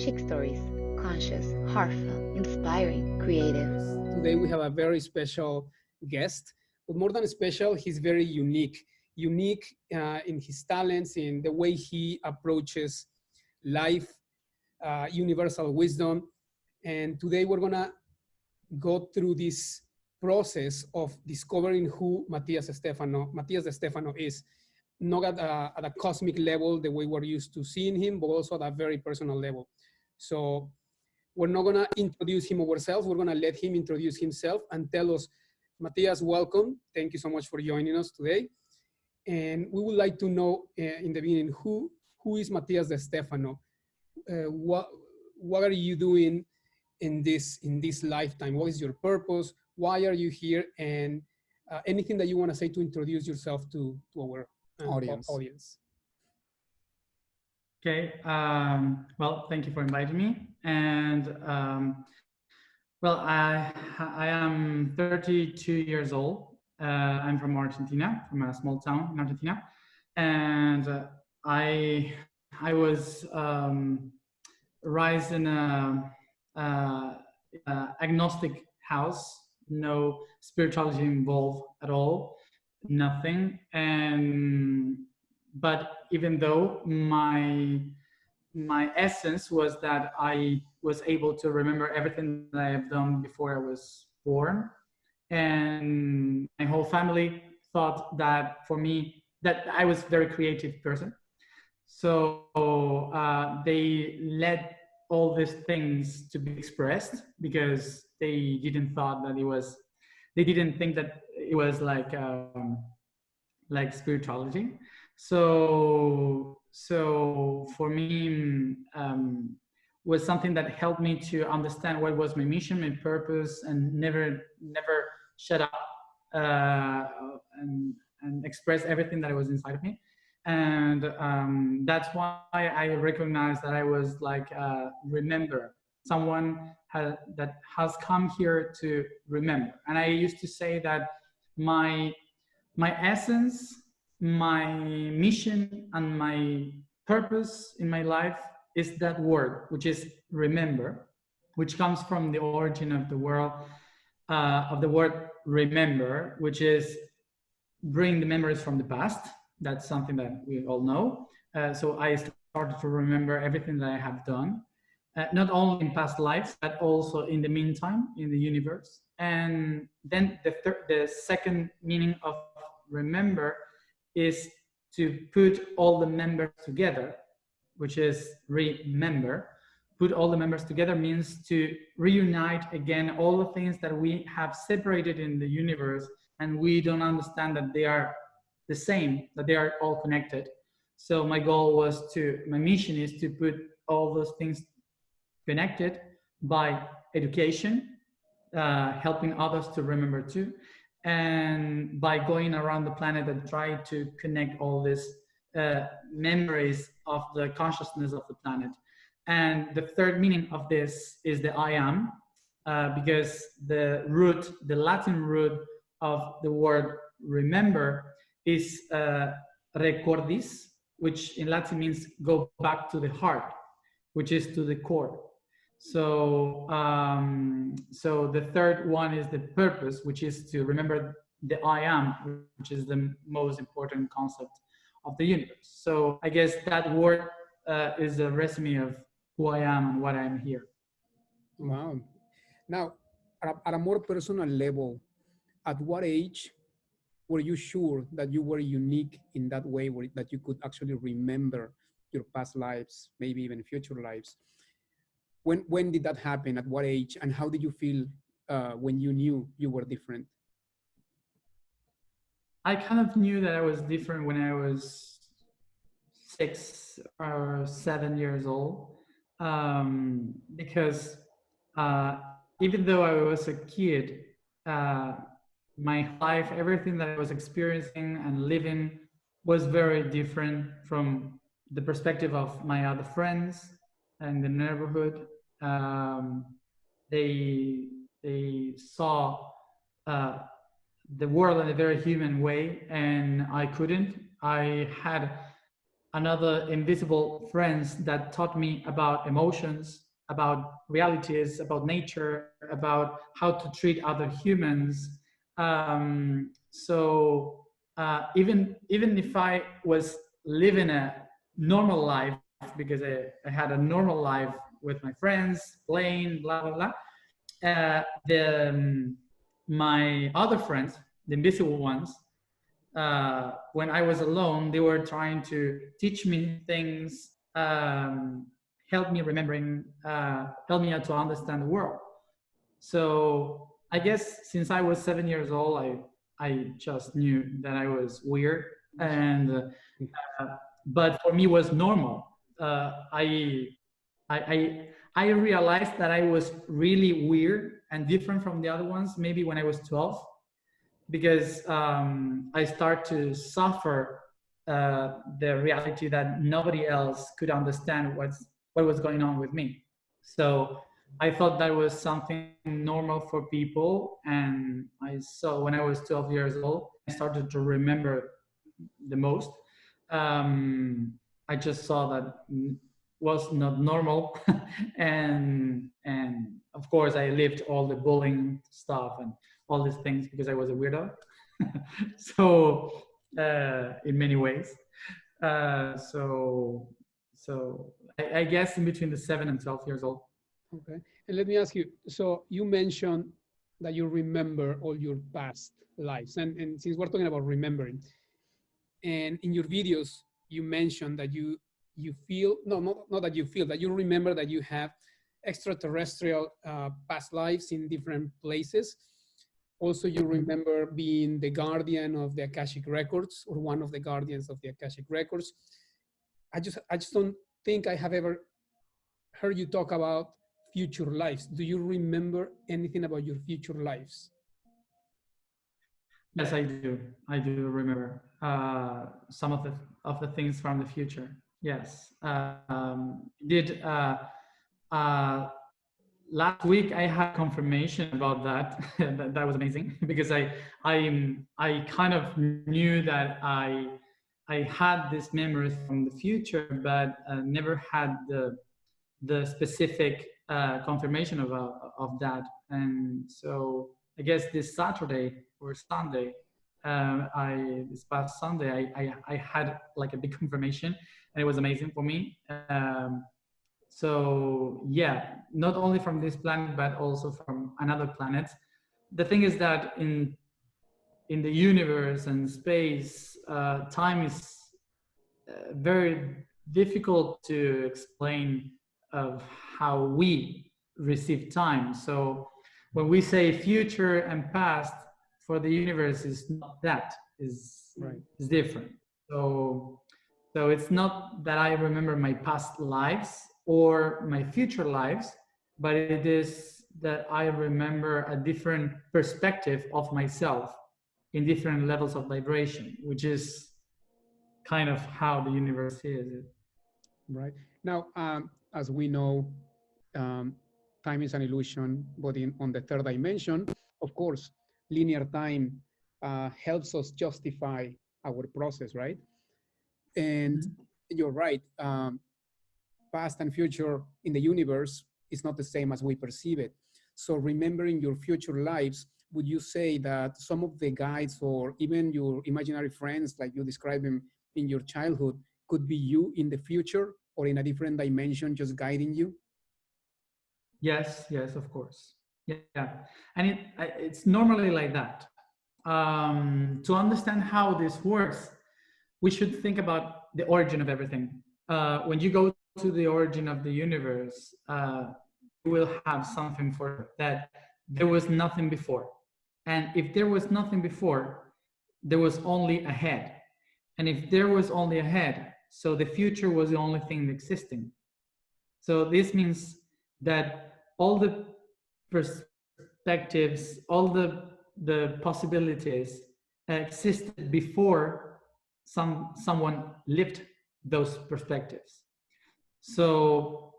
chick stories, conscious, heartfelt, inspiring, creative. Today we have a very special guest, but more than special, he's very unique. Unique in his talents, in the way he approaches life, universal wisdom. And today we're gonna go through this process of discovering who Matias de Stefano is, not at a cosmic level, the way we're used to seeing him, but also at a very personal level. So we're not gonna introduce him ourselves. We're gonna let him introduce himself and tell us, Matias, welcome. Thank you so much for joining us today. And we would like to know in the beginning, who is Matias de Stefano? What are you doing in this lifetime? What is your purpose? Why are you here? And anything that you want to say to introduce yourself to our audience. Okay. Well, thank you for inviting me. And well, I am 32 years old. I'm from Argentina, from a small town in Argentina, and I was raised in a agnostic house, no spirituality involved at all, nothing. And but even though my essence was that I was able to remember everything that I have done before I was born, and my whole family thought that for me that I was a very creative person. So they let all these things to be expressed because they didn't think that it was like spirituality. So for me, was something that helped me to understand what was my mission, my purpose, and never shut up and express everything that was inside of me. And that's why I recognized that I was like remember, someone that has come here to remember. And I used to say that my essence, my mission, and my purpose in my life is that word, which is remember, which comes from the origin of the word remember, which is bring the memories from the past. That's something that we all know. So I started to remember everything that I have done, not only in past lives, but also in the meantime, in the universe. And then the second meaning of remember is to put all the members together, which is remember. Put all the members together means to reunite again all the things that we have separated in the universe, and we don't understand that they are the same, that they are all connected. So my mission is to put all those things connected by education, helping others to remember too, and by going around the planet and try to connect all these memories of the consciousness of the planet. And the third meaning of this is the I am, because the Latin root of the word remember is recordis, which in Latin means go back to the heart, which is to the core. So so the third one is the purpose, which is to remember the I am, which is the most important concept of the universe. So I guess that word is a resume of who I am and what I am here. Wow. Now, at a more personal level, at what age were you sure that you were unique in that way, that you could actually remember your past lives, maybe even future lives? When did that happen? At what age? And how did you feel when you knew you were different? I kind of knew that I was different when I was 6 or 7 years old, because even though I was a kid, my life, everything that I was experiencing and living was very different from the perspective of my other friends in the neighborhood. They saw the world in a very human way, and I couldn't. I had another invisible friends that taught me about emotions, about realities, about nature, about how to treat other humans. Even if I was living a normal life, because I had a normal life with my friends, playing, blah blah blah. My other friends, the invisible ones, when I was alone, they were trying to teach me things, help me remembering, help me to understand the world. So I guess since I was 7 years old, I just knew that I was weird, and but for me it was normal. I realized that I was really weird and different from the other ones. Maybe when I was 12, because I start to suffer the reality that nobody else could understand what was going on with me. So I thought that was something normal for people, and I saw when I was 12 years old, I started to remember the most. I just saw that was not normal, and of course I lived all the bullying stuff and all these things because I was a weirdo. So in many ways, so I guess in between the 7 and 12 years old. Okay. And let me ask you, so you mentioned that you remember all your past lives. And since we're talking about remembering, and in your videos, you mentioned that you feel, no, not that you feel, that you remember that you have extraterrestrial past lives in different places. Also, you remember being the guardian of the Akashic records, or one of the guardians of the Akashic records. I just don't think I have ever heard you talk about future lives. Do you remember anything about your future lives? Yes, I do. I do remember some of the things from the future. Yes, did. Last week I had confirmation about that. That was amazing because I kind of knew that I had these memories from the future, but never had the specific confirmation of that. And so I guess this Saturday or Sunday, this past Sunday, I had like a big confirmation, and it was amazing for me. So yeah, not only from this planet, but also from another planet. The thing is that in the universe and space, time is very difficult to explain of how we receive time. So when we say future and past for the universe, is not that, is Right. is different. So it's not that I remember my past lives or my future lives, but it is that I remember a different perspective of myself in different levels of vibration, which is kind of how the universe is. Right. Now, as we know, time is an illusion, but on the third dimension, of course, linear time helps us justify our process, right? And you're right. Past and future in the universe is not the same as we perceive it. So remembering your future lives, would you say that some of the guides or even your imaginary friends, like you described them in your childhood, could be you in the future or in a different dimension just guiding you? Yes, of course. Yeah, and it's normally like that. To understand how this works, we should think about the origin of everything. When you go to the origin of the universe, you will have something for that. There was nothing before. And if there was nothing before, there was only ahead. And if there was only ahead, so the future was the only thing existing. So this means that all the perspectives, all the possibilities existed before someone lived those perspectives. So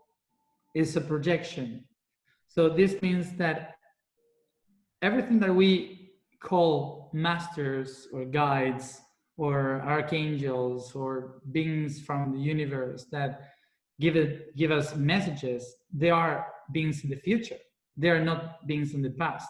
it's a projection. So this means that everything that we call masters or guides or archangels or beings from the universe that give us messages, they are beings in the future. They are not beings in the past.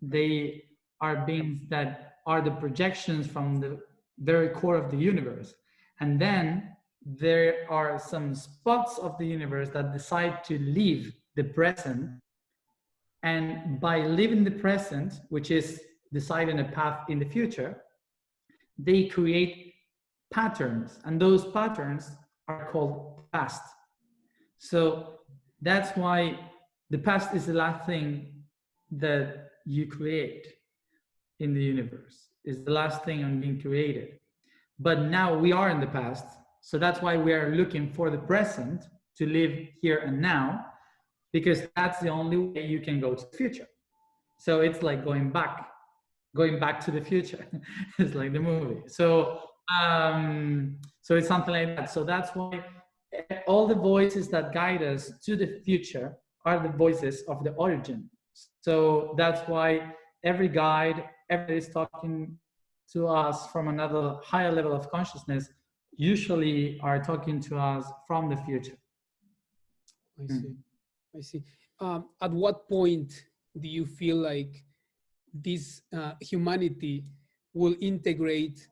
They are beings that are the projections from the very core of the universe. And then there are some spots of the universe that decide to live the present. And by living the present, which is deciding a path in the future, they create patterns. And those patterns are called past. So that's why the past is the last thing that you create in the universe. Is the last thing on being created. But now we are in the past, so that's why we are looking for the present to live here and now, because that's the only way you can go to the future. So it's like going back to the future. It's like the movie. So it's something like that. So that's why all the voices that guide us to the future are the voices of the origin. So that's why every guide, everybody is talking to us from another higher level of consciousness, usually are talking to us from the future. I see. I see. At what point do you feel like this humanity will integrate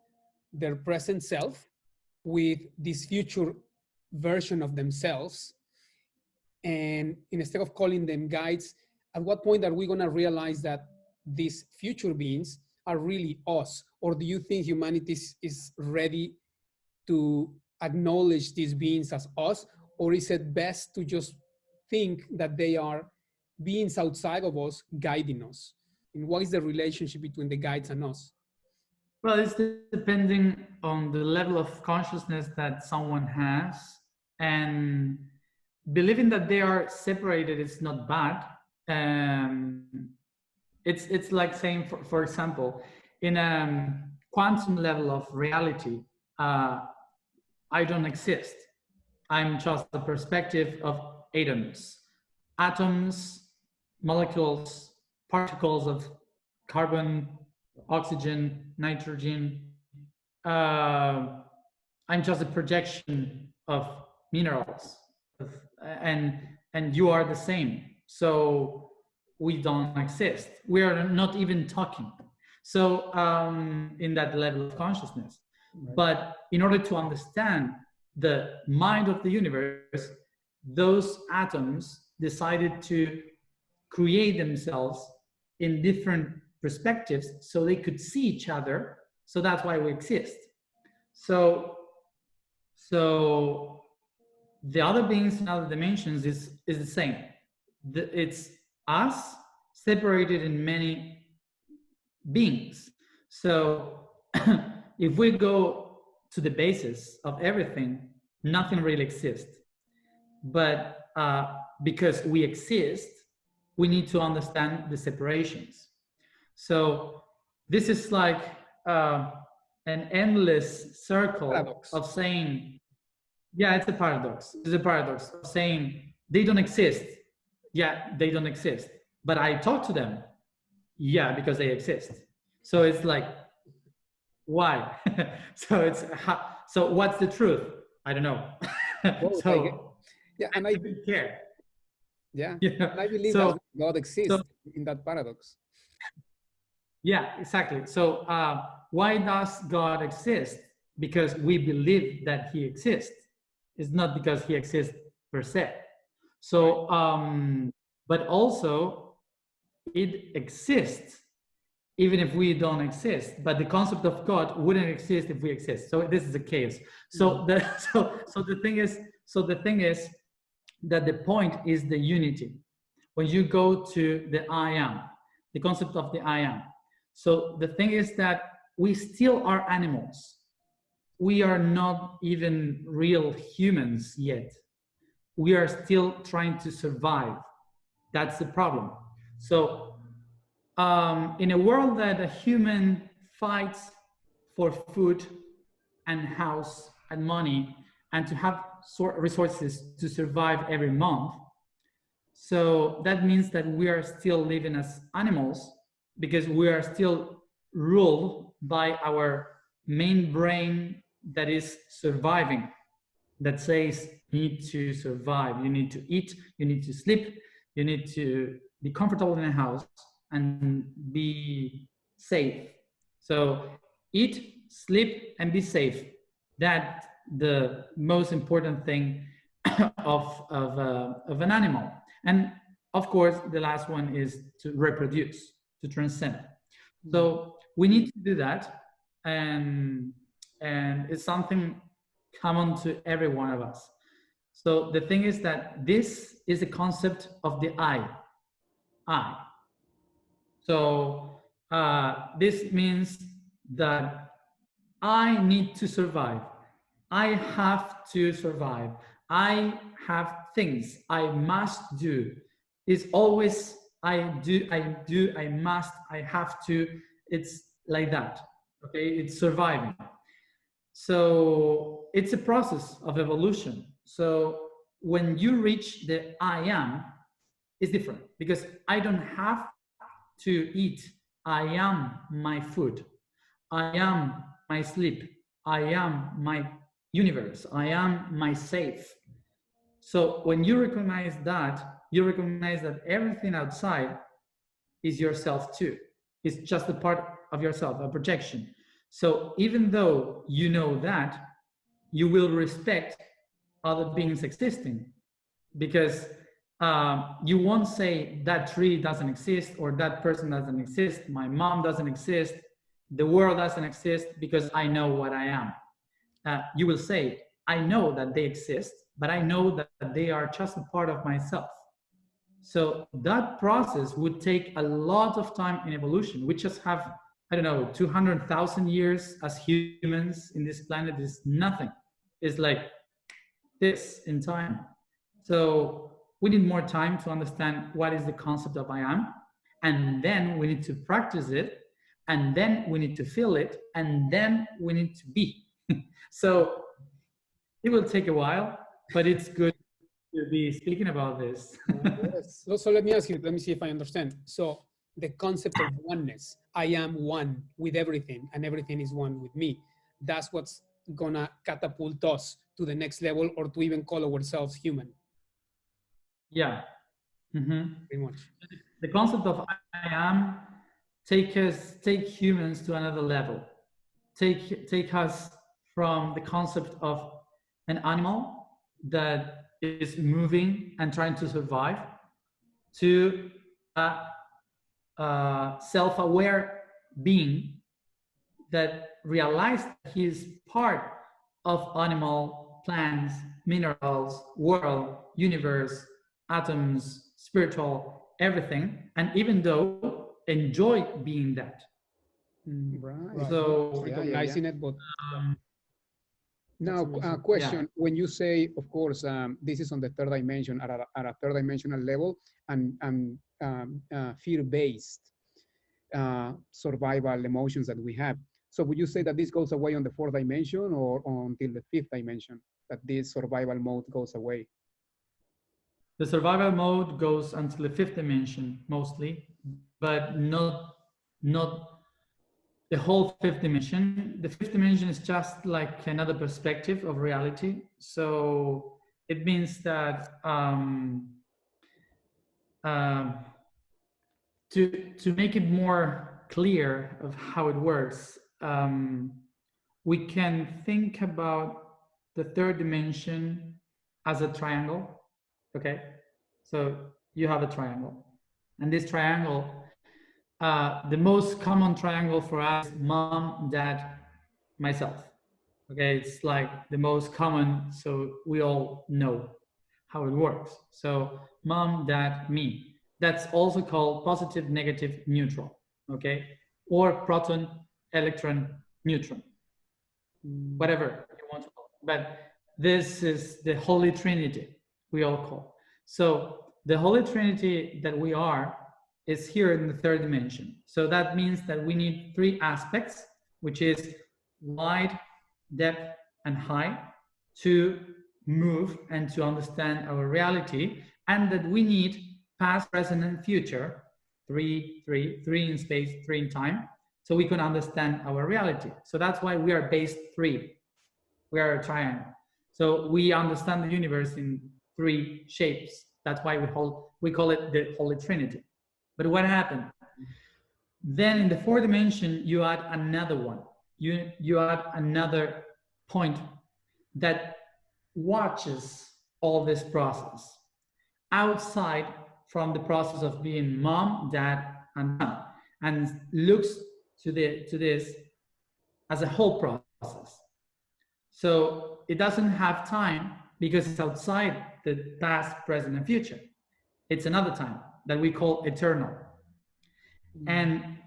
their present self with this future version of themselves? And instead of calling them guides, at what point are we going to realize that these future beings are really us? Or do you think humanity is ready to acknowledge these beings as us? Or is it best to just think that they are beings outside of us guiding us? And what is the relationship between the guides and us? Well, it's depending on the level of consciousness that someone has, and believing that they are separated is not bad. It's like saying, for example, in a quantum level of reality, I don't exist. I'm just the perspective of atoms, molecules, particles of carbon, oxygen, nitrogen. I'm just a projection of minerals, and you are the same. So we don't exist. We are not even talking. So in that level of consciousness. Right. But in order to understand the mind of the universe, those atoms decided to create themselves in different perspectives so they could see each other. So that's why we exist. So the other beings in other dimensions is the same. It's us separated in many beings. So if we go to the basis of everything, nothing really exists. But because we exist, we need to understand the separations. So this is like an endless circle paradox of saying, yeah, it's a paradox. It's a paradox of saying they don't exist. Yeah, they don't exist. But I talk to them. Yeah, because they exist. So it's like, why? So what's the truth? I don't know. Yeah, and I don't care. Yeah, yeah. And I believe that God exists in that paradox. Yeah, exactly. So why does God exist? Because we believe that he exists. It's not because he exists per se. So, but also it exists even if we don't exist. But the concept of God wouldn't exist if we exist. So this is a chaos. So the thing is that the point is the unity. When you go to the I am, the concept of the I am. So the thing is that we still are animals. We are not even real humans yet. We are still trying to survive. That's the problem. So in a world that a human fights for food and house and money and to have resources to survive every month, so that means that we are still living as animals because we are still ruled by our main brain that is surviving, that says you need to survive, you need to eat, you need to sleep, you need to be comfortable in a house and be safe. So eat, sleep, and be safe. That's the most important thing of an animal. And of course, the last one is to reproduce, to transcend. So we need to do that, and it's something common to every one of us. So the thing is that this is the concept of the I. So this means that I need to survive. I have to survive. I have things I must do. It's always I do, I must, I have to. It's like that. Okay, it's surviving. So it's a process of evolution. So when you reach the I am, it's different because I don't have to eat. I am my food. I am my sleep. I am my universe. I am my safe. So when you recognize that, you recognize that everything outside is yourself too. It's just a part of yourself, a projection. So even though you know that, you will respect other beings existing, because you won't say that tree doesn't exist or that person doesn't exist, my mom doesn't exist, the world doesn't exist because I know what I am. You will say, I know that they exist, but I know that they are just a part of myself. So that process would take a lot of time in evolution. We just have, I don't know, 200,000 years as humans in this planet is nothing. It's like this in time. So we need more time to understand what is the concept of I am. And then we need to practice it. And then we need to feel it. And then we need to be. So it will take a while, but it's good to be speaking about this. Yes. So let me ask you, let me see if I understand. So the concept of oneness, I am one with everything and everything is one with me. That's what's gonna catapult us to the next level or to even call ourselves human. Yeah. Mm-hmm. Pretty much. The concept of I am take humans to another level. Take us from the concept of an animal that is moving and trying to survive to a self-aware being that realized he is part of animal, plants, minerals, world, universe, atoms, spiritual, everything, and even though enjoy being that. Right. So recognizing it, but now question: when you say, of course, this is on the third dimension at a third dimensional level and fear-based survival emotions that we have. So would you say that this goes away on the fourth dimension or until the fifth dimension, that this survival mode goes away? The survival mode goes until the fifth dimension mostly, but not the whole fifth dimension. The fifth dimension is just like another perspective of reality. So it means that to make it more clear of how it works, we can think about the third dimension as a triangle. Okay, so you have a triangle, and this triangle, the most common triangle for us, mom, dad, myself. Okay, it's like the most common, so we all know how it works. So mom, dad, me. That's also called positive, negative, neutral. Okay, or proton, electron, neutron, whatever you want to call it. But this is the Holy Trinity, we all call. So the Holy Trinity that we are is here in the third dimension. So that means that we need three aspects, which is wide, depth, and height, to move and to understand our reality, and that we need past, present, and future, three in space, three in time, so we can understand our reality. So that's why we are base 3. We are a triangle. So we understand the universe in 3 shapes. That's why we call it the Holy Trinity. But what happened? Then in the 4th dimension, you add another one. You add another point that watches all this process outside from the process of being mom, dad, and son, and looks to this as a whole process. So it doesn't have time because it's outside the past, present, and future. It's another time that we call eternal. And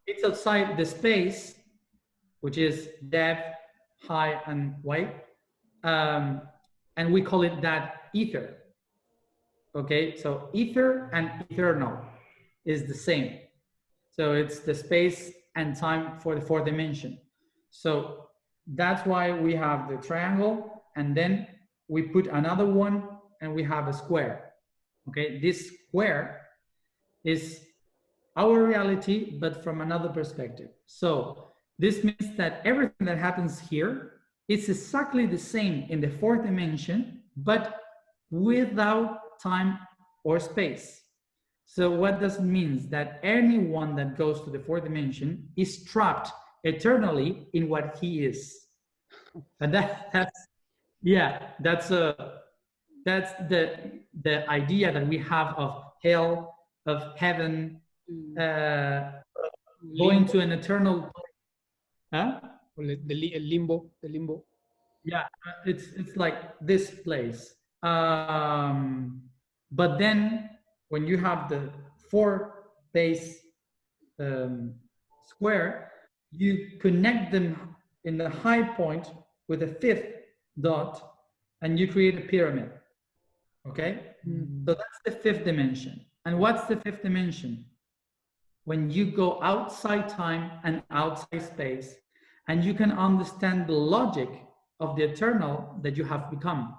it's outside the space, which is depth, high, and wide. And we call it that ether. Okay, so ether and eternal is the same. So it's the space and time for the 4th dimension. So that's why we have the triangle, and then we put another one and we have a square. Okay, this square is our reality, but from another perspective. So this means that everything that happens here is exactly the same in the 4th dimension, but without time or space. So what does it mean? That anyone that goes to the 4th dimension is trapped eternally in what he is. And that's the idea that we have of hell, of heaven, going to an eternal, huh? The limbo. Yeah, it's like this place. But then when you have the 4 base square, you connect them in the high point with a 5th dot, and you create a pyramid. Okay, so that's the 5th dimension. And what's the 5th dimension? When you go outside time and outside space, and you can understand the logic of the eternal that you have become.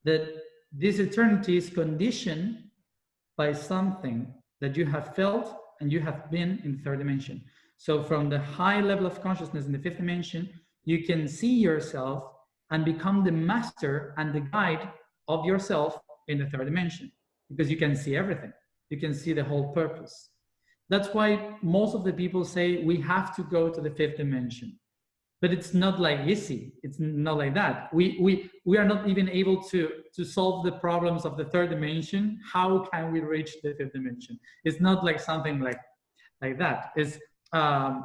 That this eternity is conditioned by something that you have felt and you have been in the 3rd dimension. So from the high level of consciousness in the 5th dimension, you can see yourself and become the master and the guide of yourself in the 3rd dimension, because you can see everything. You can see the whole purpose. That's why most of the people say we have to go to the 5th dimension. But it's not like easy. It's not like that. We are not even able to solve the problems of the 3rd dimension. How can we reach the 5th dimension? It's not like something like that. It's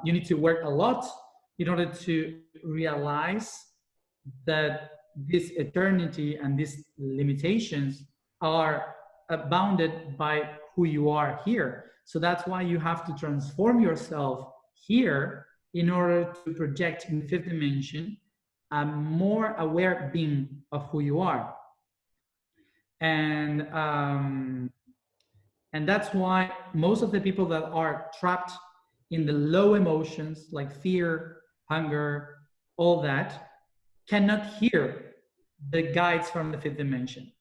you need to work a lot in order to realize that this eternity and these limitations are bounded by who you are here. So that's why you have to transform yourself here in order to project in the 5th dimension a more aware being of who you are. And that's why most of the people that are trapped in the low emotions like fear, hunger, all that, cannot hear the guides from the 5th dimension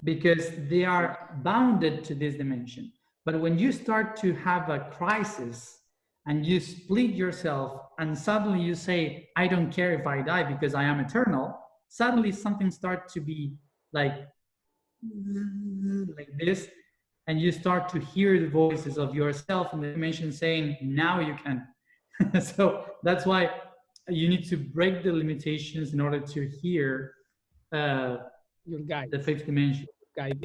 because they are bounded to this dimension. But when you start to have a crisis and you split yourself and suddenly you say, I don't care if I die because I am eternal, suddenly something starts to be like this, and you start to hear the voices of yourself in the dimension saying, now you can. So that's why you need to break the limitations in order to hear your guide, the 5th dimension. Guide,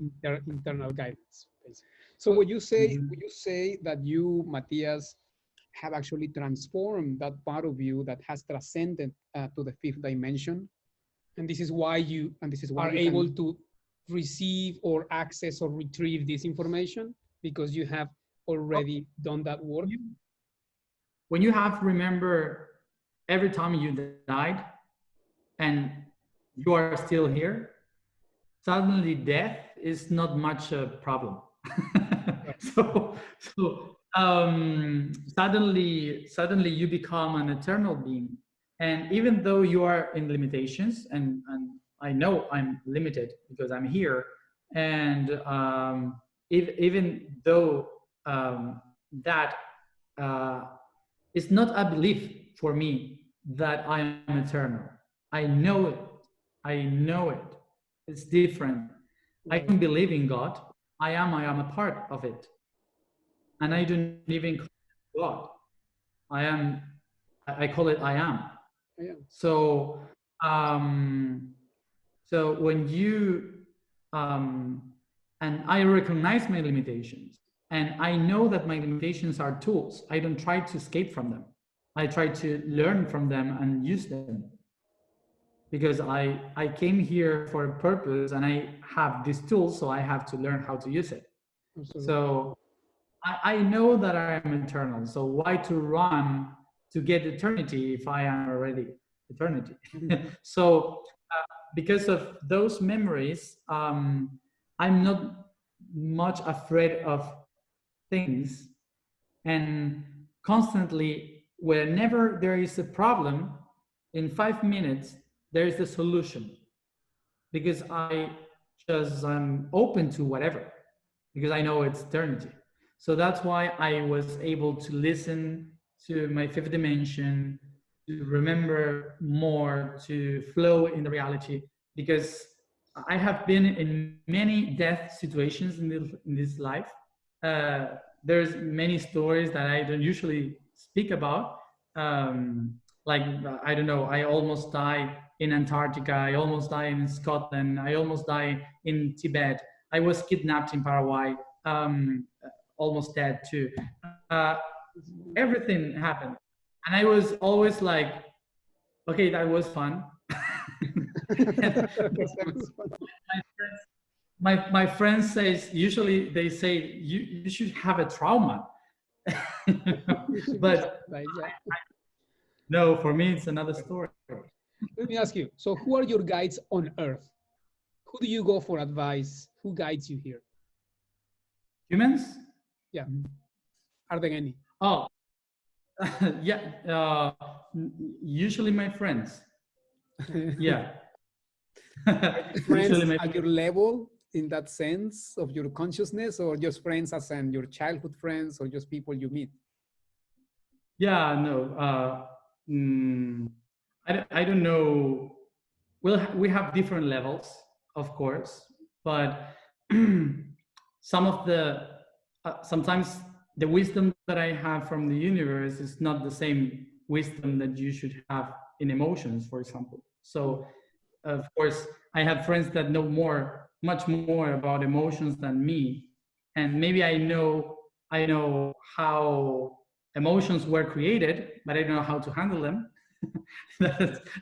internal guidance, basically. So when you say that you, Matias, have actually transformed that part of you that has transcended to the 5th dimension, and this is why you are able to receive or access or retrieve this information, because you have already done that work. When you have remember every time you died and you are still here, suddenly death is not much a problem. so suddenly you become an eternal being. And even though you are in limitations, and I know I'm limited because I'm here, and even though that It's not a belief for me that I am eternal. I know it. I know it. It's different. I Right. don't believe in God. I am a part of it. And I don't even call it God. I call it I am. Yeah. So, so when you, and I recognize my limitations, and I know that my limitations are tools. I don't try to escape from them. I try to learn from them and use them, because I came here for a purpose and I have these tools, so I have to learn how to use it. Absolutely. So I know that I am eternal. So why to run to get eternity if I am already eternity? So because of those memories, I'm not much afraid of things, and constantly, whenever there is a problem, in 5 minutes there is a solution, because I just am open to whatever, because I know it's eternity. So that's why I was able to listen to my fifth dimension, to remember more, to flow in the reality, because I have been in many death situations in this life. There's many stories that I don't usually speak about. Like, I don't know, I almost died in Antarctica, I almost died in Scotland, I almost died in Tibet, I was kidnapped in Paraguay, almost dead too. Uh, Everything happened. And I was always like, okay, that was fun. my friends says, usually they say, you should have a trauma. But Right, yeah. no, for me, it's another story. Let me ask you, so who are your guides on Earth? Who do you go for advice? Who guides you here? Humans? Yeah. Are there any? Oh, yeah. Usually my friends. Yeah. Friends Usually at your level in that sense of your consciousness, or just friends as in your childhood friends, or just people you meet? Yeah, no. I don't know. Well, we have different levels, of course, but some of the sometimes the wisdom that I have from the universe is not the same wisdom that you should have in emotions, for example. So, of course, I have friends that know much more about emotions than me, and maybe I know how emotions were created, but I don't know how to handle them.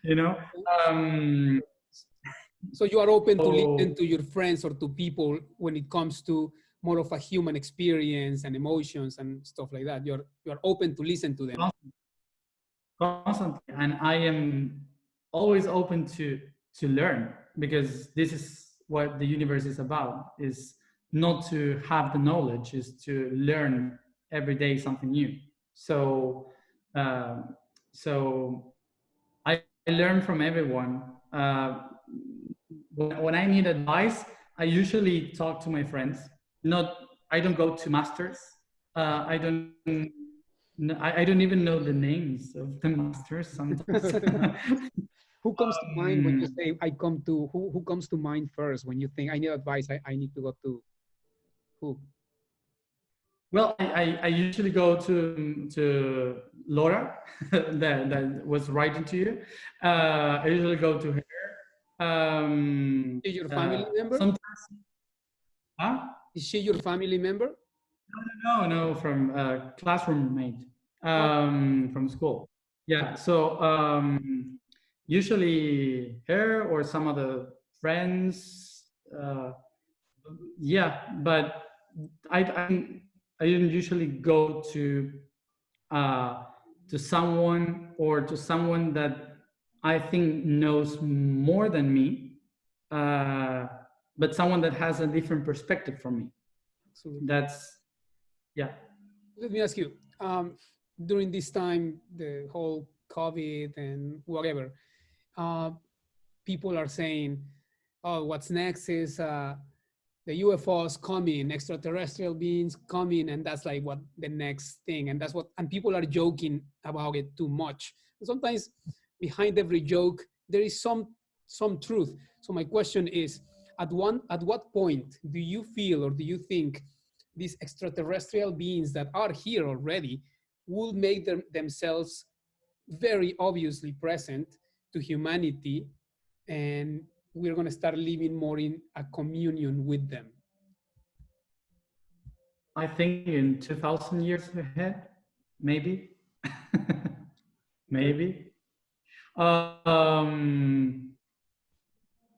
You know. Um, So you are open to listen so to your friends or to people when it comes to more of a human experience and emotions and stuff like that. You're open to listen to them. constantly, and I am always open to learn, because this is what the universe is about, is not to have the knowledge, is to learn every day something new. So uh, so I learn from everyone. When I need advice, I usually talk to my friends. Not, I don't go to masters. I don't. I don't even know the names of the masters sometimes. Who comes to mind when you say I come to, who comes to mind first when you think I need advice, I need to go to who? Well, I usually go to Laura, that was writing to you. I usually go to her. Is she your family member? Sometimes, huh? Is she your family member? No, from classroom mate, Oh, from school. Yeah, so usually her or some other friends. Yeah, but I, I I didn't usually go uh, to someone, or to someone that I think knows more than me, uh, but someone that has a different perspective from me. absolutely. That's, yeah. Let me ask you, during this time, the whole COVID and whatever, uh, people are saying, oh, what's next is the UFOs coming, extraterrestrial beings coming, and that's like what the next thing, and that's what, and people are joking about it too much. And sometimes behind every joke there is some truth. So my question is, at what point do you feel, or do you think these extraterrestrial beings that are here already will make themselves very obviously present to humanity, and we're going to start living more in a communion with them? I think in 2000 years ahead, maybe. Maybe. Um,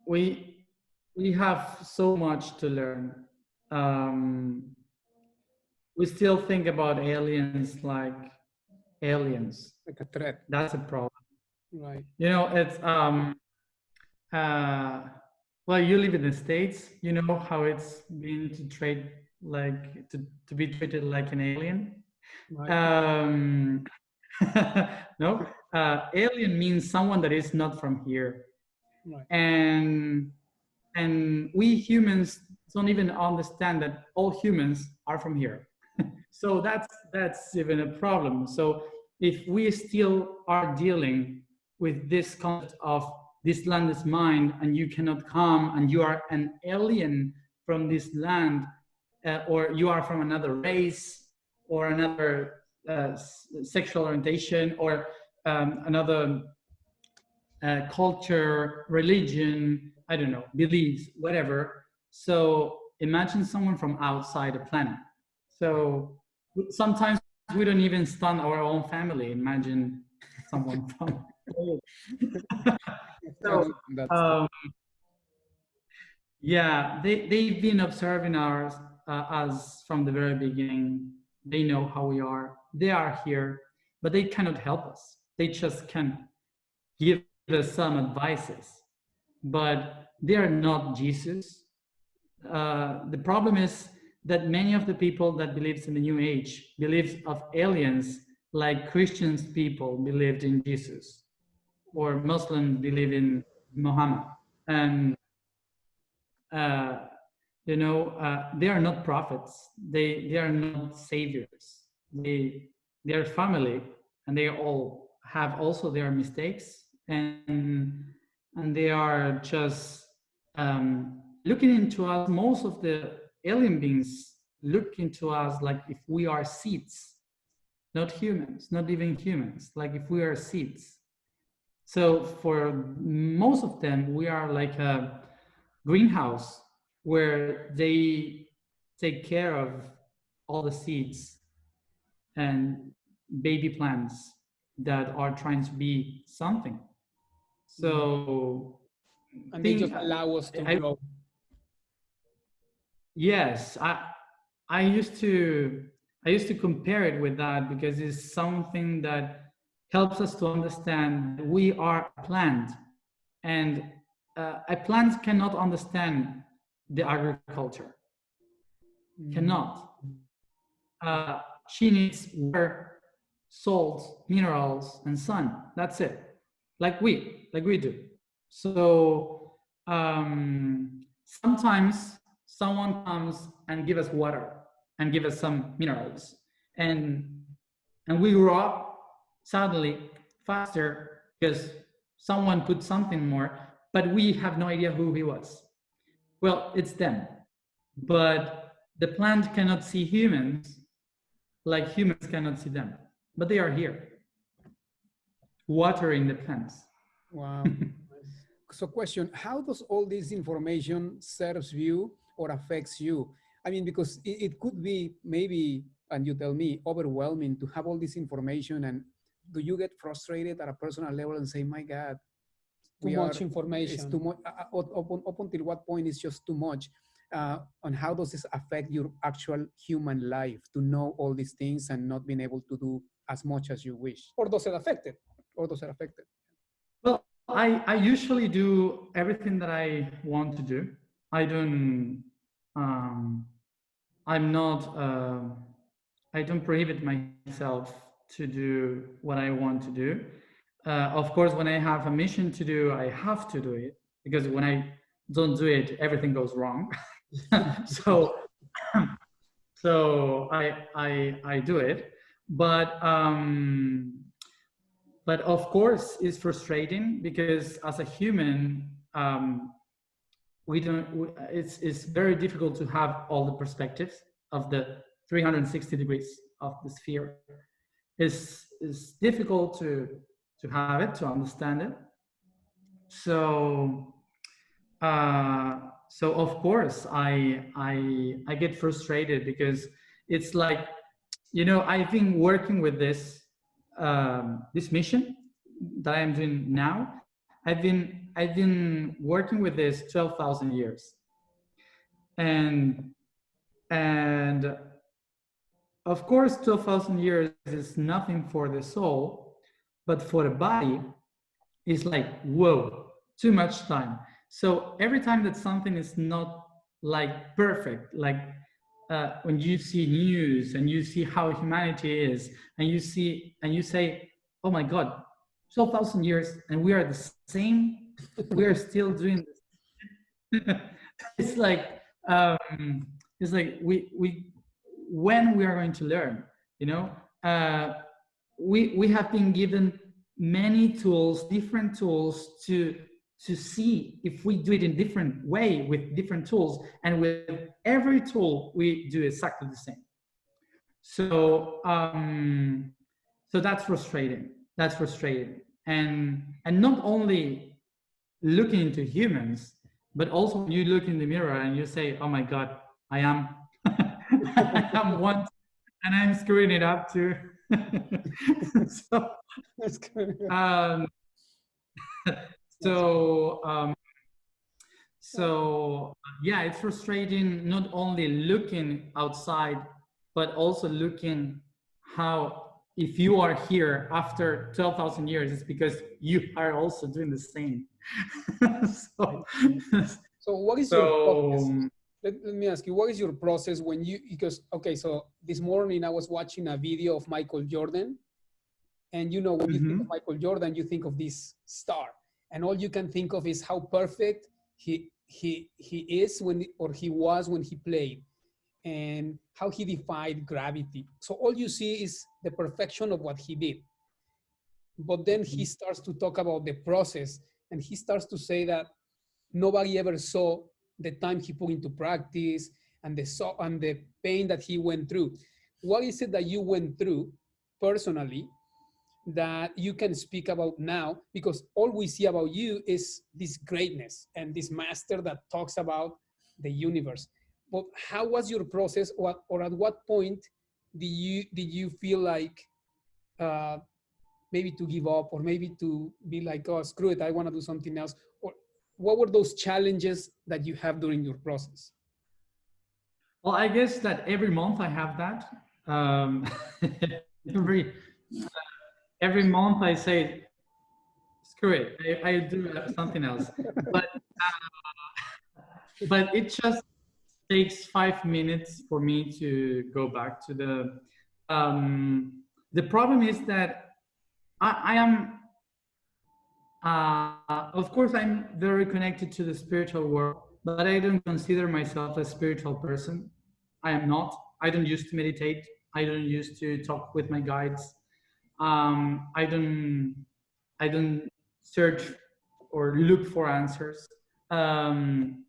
we have so much to learn. We still think about aliens like aliens. Like a threat. That's a problem. Right. You know, it's well, you live in the States, you know how it's been to trade, like to be treated like an alien. Right. No, alien means someone that is not from here. Right. And we humans don't even understand that all humans are from here. So that's even a problem. So if we still are dealing with this concept of this land is mine and you cannot come, and you are an alien from this land, or you are from another race or another sexual orientation, or another culture, religion, I don't know, beliefs, whatever. So imagine someone from outside the planet. So sometimes we don't even stun our own family. Imagine someone from. So, yeah, they've been observing us from the very beginning. They know how we are. They are here, but they cannot help us. They just can give us some advices, but they are not Jesus. The problem is that many of the people that believes in the New Age believes of aliens like Christians people believed in Jesus, or Muslims believe in Muhammad. And they are not prophets. They are not saviors. They are family, and they all have also their mistakes, and they are just looking into us. Most of the alien beings look into us like if we are seeds, not humans, not even humans, like if we are seeds. So for most of them, we are like a greenhouse where they take care of all the seeds and baby plants that are trying to be something. So and they just allow us to grow. Yes, I used to compare it with that, because it's something that helps us to understand that we are a plant, and a plant cannot understand the agriculture. Cannot. She needs water, salt, minerals, and sun. That's it. Like we do. So sometimes someone comes and give us water and give us some minerals, and we grow up suddenly faster because someone put something more, but we have no idea who he was. Well, it's them. But the plant cannot see humans like humans cannot see them, but they are here watering the plants. Wow. So question, how does all this information serves you or affects you? I mean, because it could be maybe, and you tell me, overwhelming to have all this information, and do you get frustrated at a personal level and say, my God, too much information. It's too much. Up until what point is just too much? And how does this affect your actual human life to know all these things and not being able to do as much as you wish? Or does it affect it? Well, I usually do everything that I want to do. I don't. I'm not. I don't prohibit myself to do what I want to do. Of course, when I have a mission to do, I have to do it, because when I don't do it, everything goes wrong. so so I do it, but of course it's frustrating because as a human, it's very difficult to have all the perspectives of the 360 degrees of the sphere. It's difficult to have it, to understand it. So so of course I get frustrated because it's like, you know, I've been working with this mission that I'm doing now. I've been working with this 12,000 years, and of course 12,000 years is nothing for the soul, but for the body it's like, whoa, too much time. So every time that something is not like perfect, like when you see news and you see how humanity is, and you see and you say, oh my God, 12,000 years and we are the same, we are still doing this. It's like we when we are going to learn, you know. We have been given many tools, different tools to see if we do it in different way with different tools, and with every tool we do exactly the same. So so that's frustrating. That's frustrating. And not only looking into humans, but also when you look in the mirror and you say, oh my God, I am I am one, and I'm screwing it up too. So That's good. So so yeah, it's frustrating not only looking outside, but also looking how, if you are here after 12,000 years, it's because you are also doing the same. So, So what is your process? Let me ask you, what is your process when you, because, okay, so this morning I was watching a video of Michael Jordan, and you know, when you think of Michael Jordan, you think of this star, and all you can think of is how perfect he is when, or he was when he played, and how he defied gravity. So all you see is the perfection of what he did. But then he starts to talk about the process, and he starts to say that nobody ever saw the time he put into practice, and the pain that he went through. What is it that you went through personally that you can speak about now? Because all we see about you is this greatness and this master that talks about the universe. But how was your process, or at what point did you feel like maybe to give up, or maybe to be like, oh, screw it, I want to do something else? Or what were those challenges that you have during your process? well, I guess that every month I have that. Every month I say, screw it, I do something else. But it just takes 5 minutes for me to go back to the problem is that I am, of course, I'm very connected to the spiritual world, but I don't consider myself a spiritual person. I am not. I don't used to meditate. I don't used to talk with my guides. I don't search or look for answers. I'm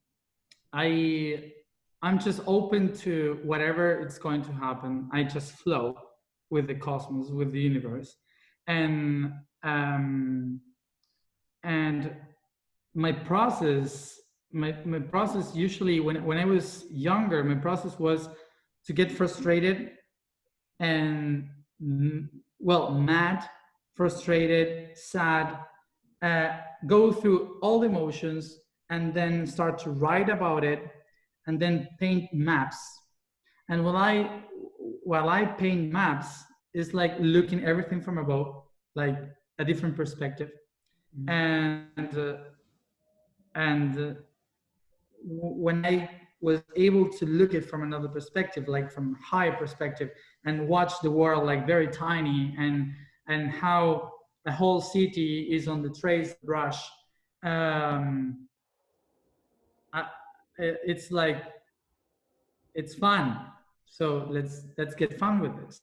just open to whatever it's going to happen. I just flow with the cosmos, with the universe, and my process, my process usually when I was younger, my process was to get frustrated and well, mad, frustrated, sad, go through all the emotions, and then start to write about it, and then paint maps. And while I paint maps, it's like looking everything from above, like a different perspective. And when I was able to look it from another perspective, like from high perspective, and watch the world like very tiny, and how the whole city is on the trace brush, it's like it's fun. So let's get fun with this.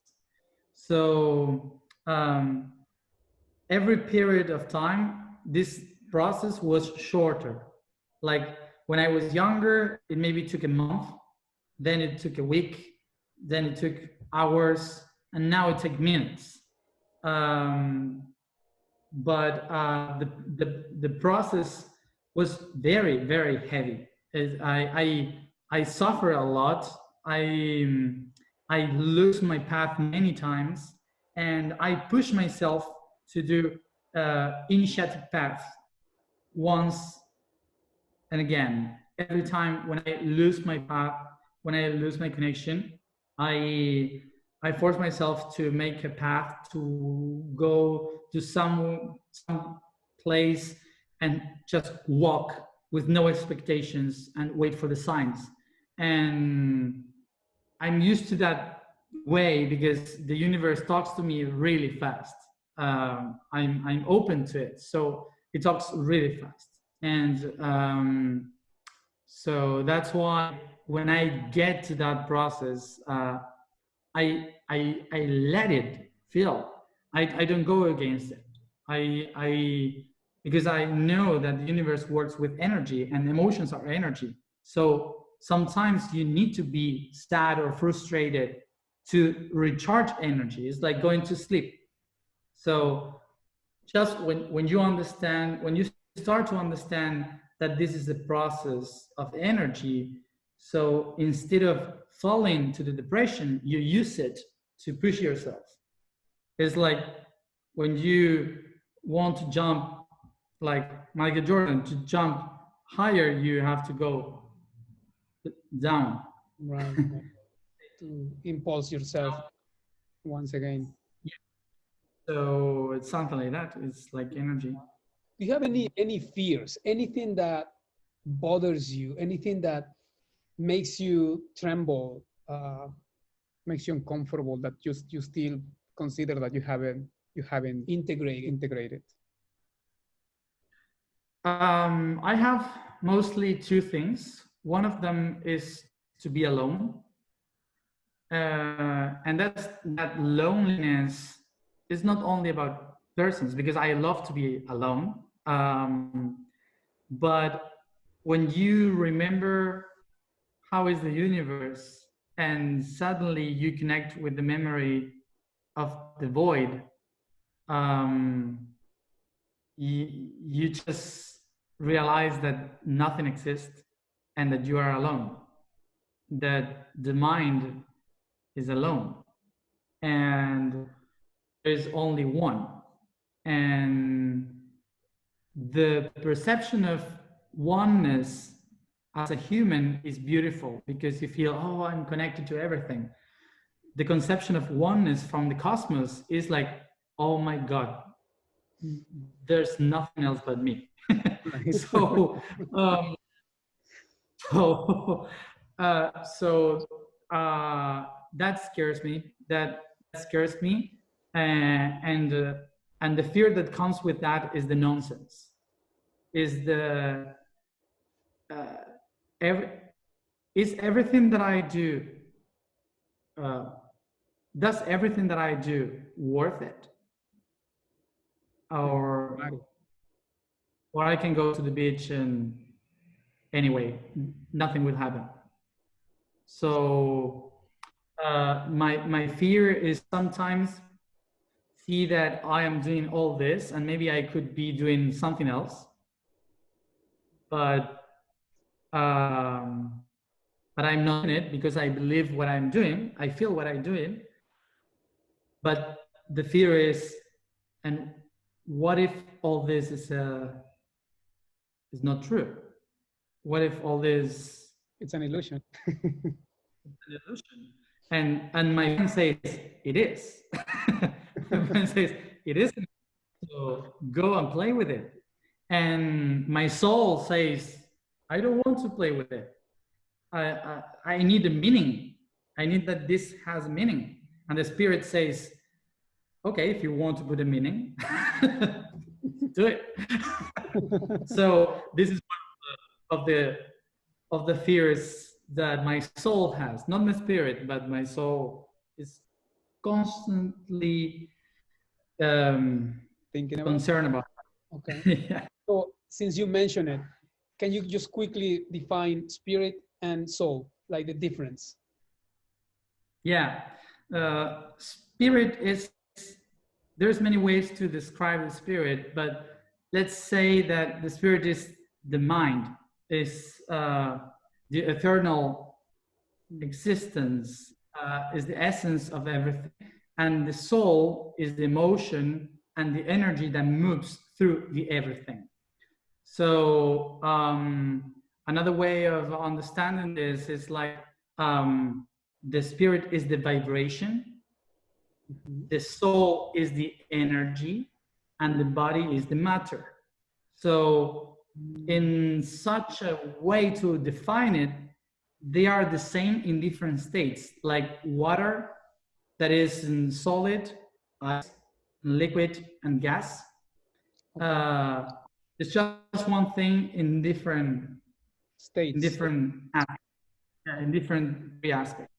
So every period of time, this process was shorter. Like when I was younger, it maybe took a month, then it took a week, then it took hours, and now it takes minutes. But the process was very, very heavy. I suffer a lot. I lose my path many times, and I push myself to do initiatic paths once and again. Every time when I lose my path, when I lose my connection, I force myself to make a path to go to some place and just walk with no expectations and wait for the signs. And I'm used to that way because the universe talks to me really fast. I'm open to it, so it talks really fast. And so that's why when I get to that process, I let it feel. I don't go against it. Because I know that the universe works with energy, and emotions are energy. So sometimes you need to be sad or frustrated to recharge energy. It's like going to sleep. So just when you understand, when you start to understand that this is a process of energy, so instead of falling to the depression, you use it to push yourself. It's like when you want to jump, like Michael Jordan, to jump higher, you have to go down. Right. To impulse yourself once again. Yeah. So it's something like that. It's like energy. Do you have any fears, anything that bothers you, anything that makes you tremble, makes you uncomfortable, that you still consider that you haven't integrated? I have mostly two things. One of them is to be alone, and that loneliness is not only about persons, because I love to be alone. But when you remember how is the universe, and suddenly you connect with the memory of the void, you just realize that nothing exists and that you are alone, that the mind is alone, and there's only one. And the perception of oneness as a human is beautiful, because you feel, oh, I'm connected to everything. The conception of oneness from the cosmos is like, oh my God, there's nothing else but me. So that scares me. That scares me, and the fear that comes with that is the nonsense. Is the is everything that I do? Does everything that I do worth it? Or I can go to the beach and anyway, nothing will happen. So my fear is sometimes see that I am doing all this and maybe I could be doing something else, but I'm not in it because I believe what I'm doing, I feel what I'm doing. But the fear is, and what if all this is not true? What if all this, it's an illusion? It's an illusion. And my mind says it is. My mind says it isn't. So go and play with it. And my soul says, I don't want to play with it. I need a meaning. I need that this has meaning. And the spirit says, okay, if you want to put a meaning, do it. So this is one of the fears that my soul has, not my spirit, but my soul is constantly Thinking about. concerned about. Okay. Yeah. So since you mentioned it, can you just quickly define spirit and soul, like the difference? Yeah. Spirit is, there's many ways to describe the spirit, but let's say that the spirit is the mind, is the eternal existence, is the essence of everything. And the soul is the emotion and the energy that moves through the everything. So another way of understanding this is like the spirit is the vibration, the soul is the energy, and the body is the matter. So in such a way to define it, they are the same in different states, like water that is in solid, ice, liquid, and gas. It's just one thing in different States. in different three aspects.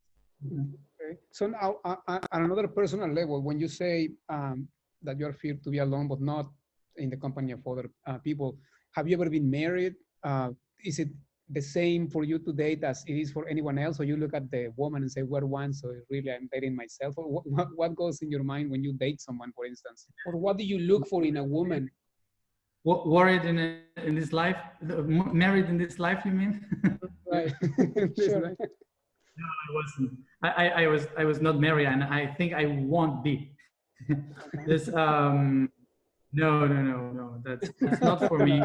Okay. So now, on another personal level, when you say that you are feared to be alone, but not in the company of other people, have you ever been married? Is it the same for you to date as it is for anyone else? Or you look at the woman and say, we're one, so really I'm dating myself? Or what goes in your mind when you date someone, for instance? Or what do you look for in a woman? Worried in this life, married in this life, you mean? Right. Sure. No, I wasn't. I was not married, and I think I won't be. This no. That's not for me.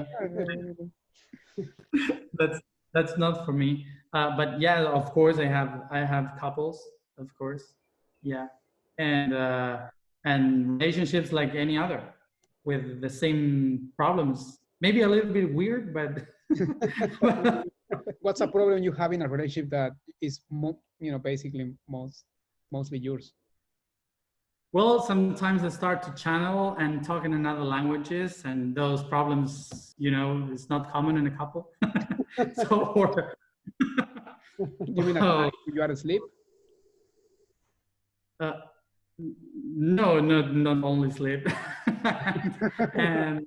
That's not for me. But yeah, of course, I have couples, of course. Yeah, and relationships like any other, with the same problems. Maybe a little bit weird, but. What's a problem you have in a relationship that is, basically mostly yours? Well, sometimes I start to channel and talk in another languages, and those problems, it's not common in a couple. So, You mean when you are asleep? No, not only sleep. And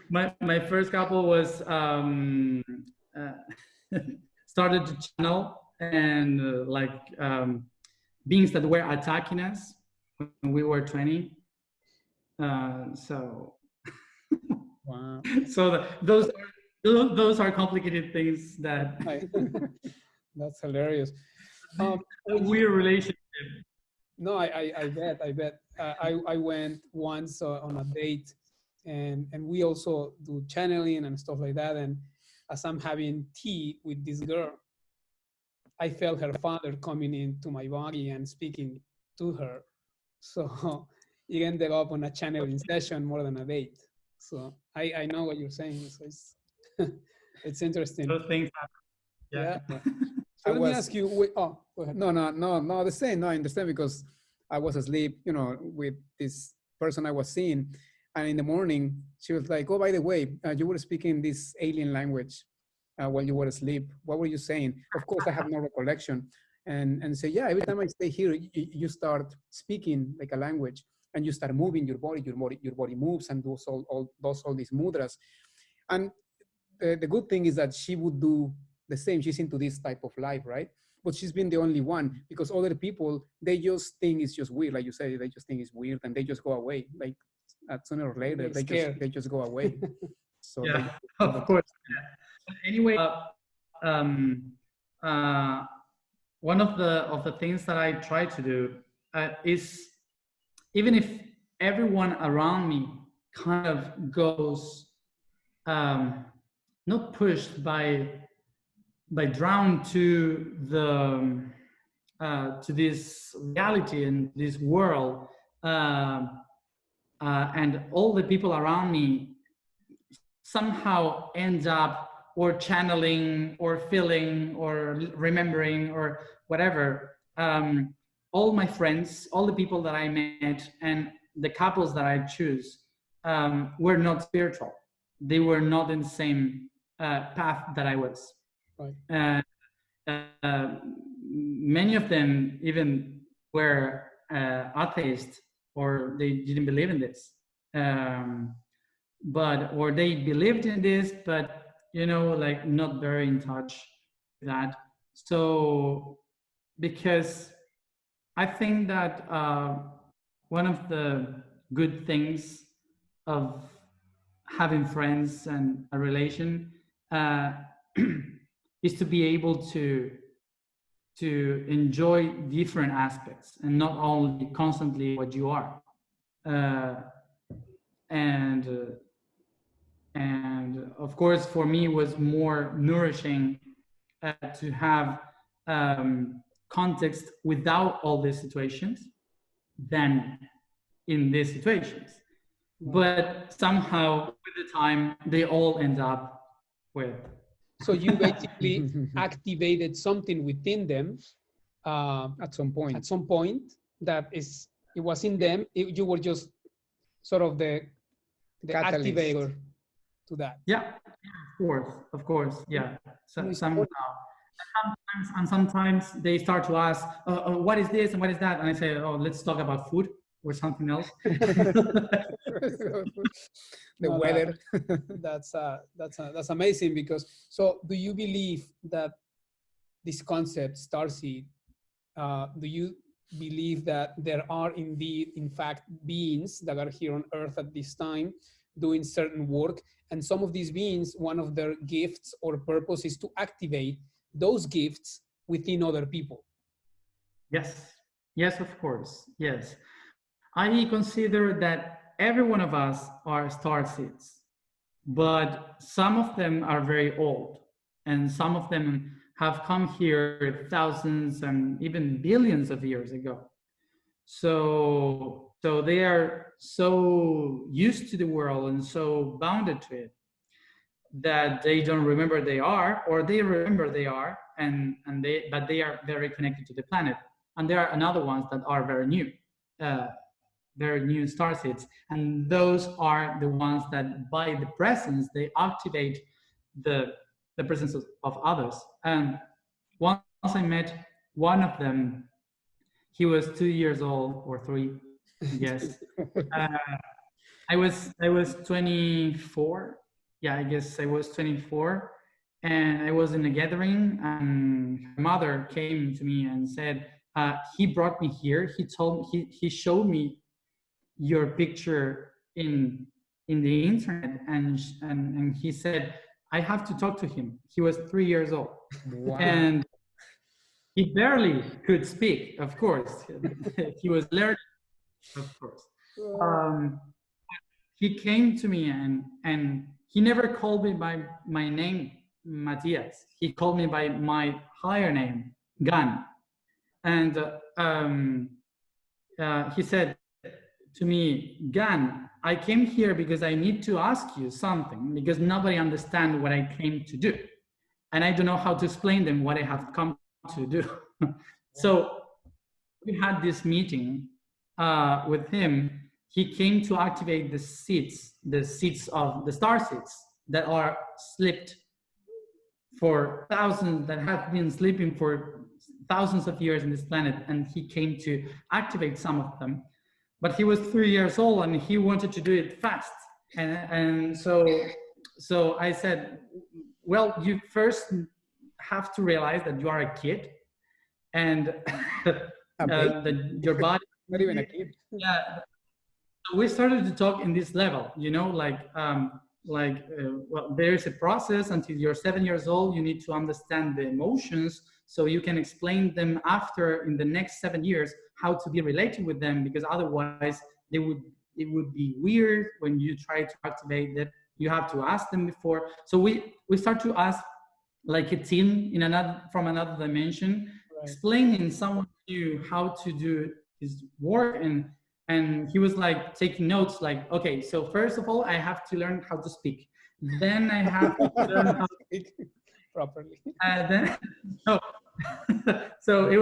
my first couple was started to channel and beings that were attacking us when we were 20. So Wow. So those are complicated things that. That's hilarious. Weird relationship. No, I bet. I went once on a date, and we also do channeling and stuff like that. And as I'm having tea with this girl, I felt her father coming into my body and speaking to her. So it ended up on a channeling session more than a date. So I know what you're saying. So it's interesting. Those things happen. Yeah. So let me ask you. Go ahead. No. The same. No, I understand, because I was asleep, with this person I was seeing, and in the morning she was like, "Oh, by the way, you were speaking this alien language while you were asleep. What were you saying?" Of course, I have no recollection, and say, "Yeah, every time I stay here, you start speaking like a language, and you start moving your body. Your body moves and does all these mudras." And the good thing is that she would do the same. She's into this type of life, right? But she's been the only one, because other people, they just think it's just weird. Like you said, they just think it's weird and they just go away. Like sooner or later, they just go away. So yeah, of course. Yeah. Anyway, one of the things that I try to do is, even if everyone around me kind of goes not pushed by drowned to the to this reality and this world, and all the people around me somehow end up or channeling or feeling or remembering or whatever. All my friends, all the people that I met, and the couples that I choose were not spiritual. They were not in the same path that I was. Right. many of them even were atheists, or they didn't believe in this, or they believed in this, but like not very in touch with that. So because I think that one of the good things of having friends and a relation is to be able to enjoy different aspects and not only constantly what you are. And of course, for me, it was more nourishing to have context without all these situations than in these situations. But somehow, with the time, they all end up with. So you basically activated something within them at some point. At some point, it was in them. You were just sort of the activator to that. Yeah, of course, yeah. So somehow, sometimes they start to ask, "What is this and what is that?" And I say, "Oh, let's talk about food or something else." The weather. That's amazing. Because so, do you believe that this concept, Starseed? Do you believe that there are indeed, in fact, beings that are here on Earth at this time doing certain work, and some of these beings, one of their gifts or purpose is to activate those gifts within other people? Yes, of course, yes. I consider that every one of us are starseeds, but some of them are very old, and some of them have come here thousands and even billions of years ago. So they are so used to the world and so bounded to it that they don't remember they are, or they remember they are, but they are very connected to the planet. And there are another ones that are very new starseeds, and those are the ones that by the presence they activate the presence of others. And once I met one of them, he was 2 years old or 3, yes. I was 24. Yeah, I guess I was 24, and I was in a gathering, and her mother came to me and said, he brought me here. He showed me your picture in the internet, and he said, I have to talk to him. He was 3 years old. Wow. And he barely could speak, of course. He was learning, of course. He came to me and he never called me by my name, Matias. He called me by my higher name, Gan. And he said to me, Gan, I came here because I need to ask you something, because nobody understands what I came to do. And I don't know how to explain them what I have come to do. So we had this meeting with him. He came to activate the seeds of the star seeds that are slept for thousands, that have been sleeping for thousands of years in this planet, and he came to activate some of them. But he was 3 years old and he wanted to do it fast. And so I said, well, you first have to realize that you are a kid, and that your body, not even a kid. Yeah. So we started to talk in this level, well, there is a process until you're 7 years old. You need to understand the emotions so you can explain them after, in the next 7 years, how to be related with them, because otherwise it would be weird when you try to activate it. You have to ask them before. So we start to ask like a teen from another dimension, right, explaining someone new how to do his work, and he was like taking notes, like, okay, so first of all, I have to learn how to speak. Then I have to learn how to speak properly. So it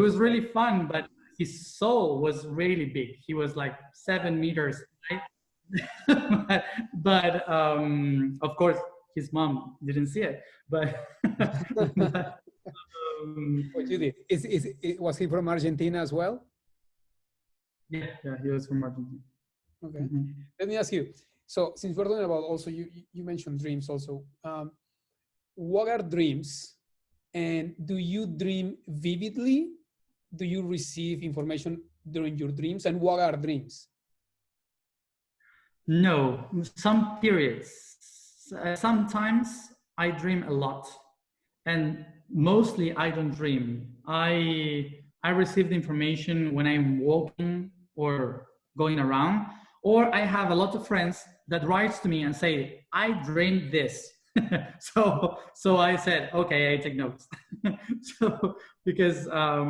was really fun, but his soul was really big. He was like 7 meters high. but of course, his mom didn't see it. But What you did? Was he from Argentina as well? Yeah, he was from Argentina. Okay. Mm-hmm. Let me ask you. So since we're talking about also, you mentioned dreams also. What are dreams? And do you dream vividly? Do you receive information during your dreams? And what are dreams? No, some periods. Sometimes I dream a lot, and mostly I don't dream. I receive the information when I'm walking or going around, or I have a lot of friends that writes to me and say, I dreamed this. so I said, okay, I take notes. So because I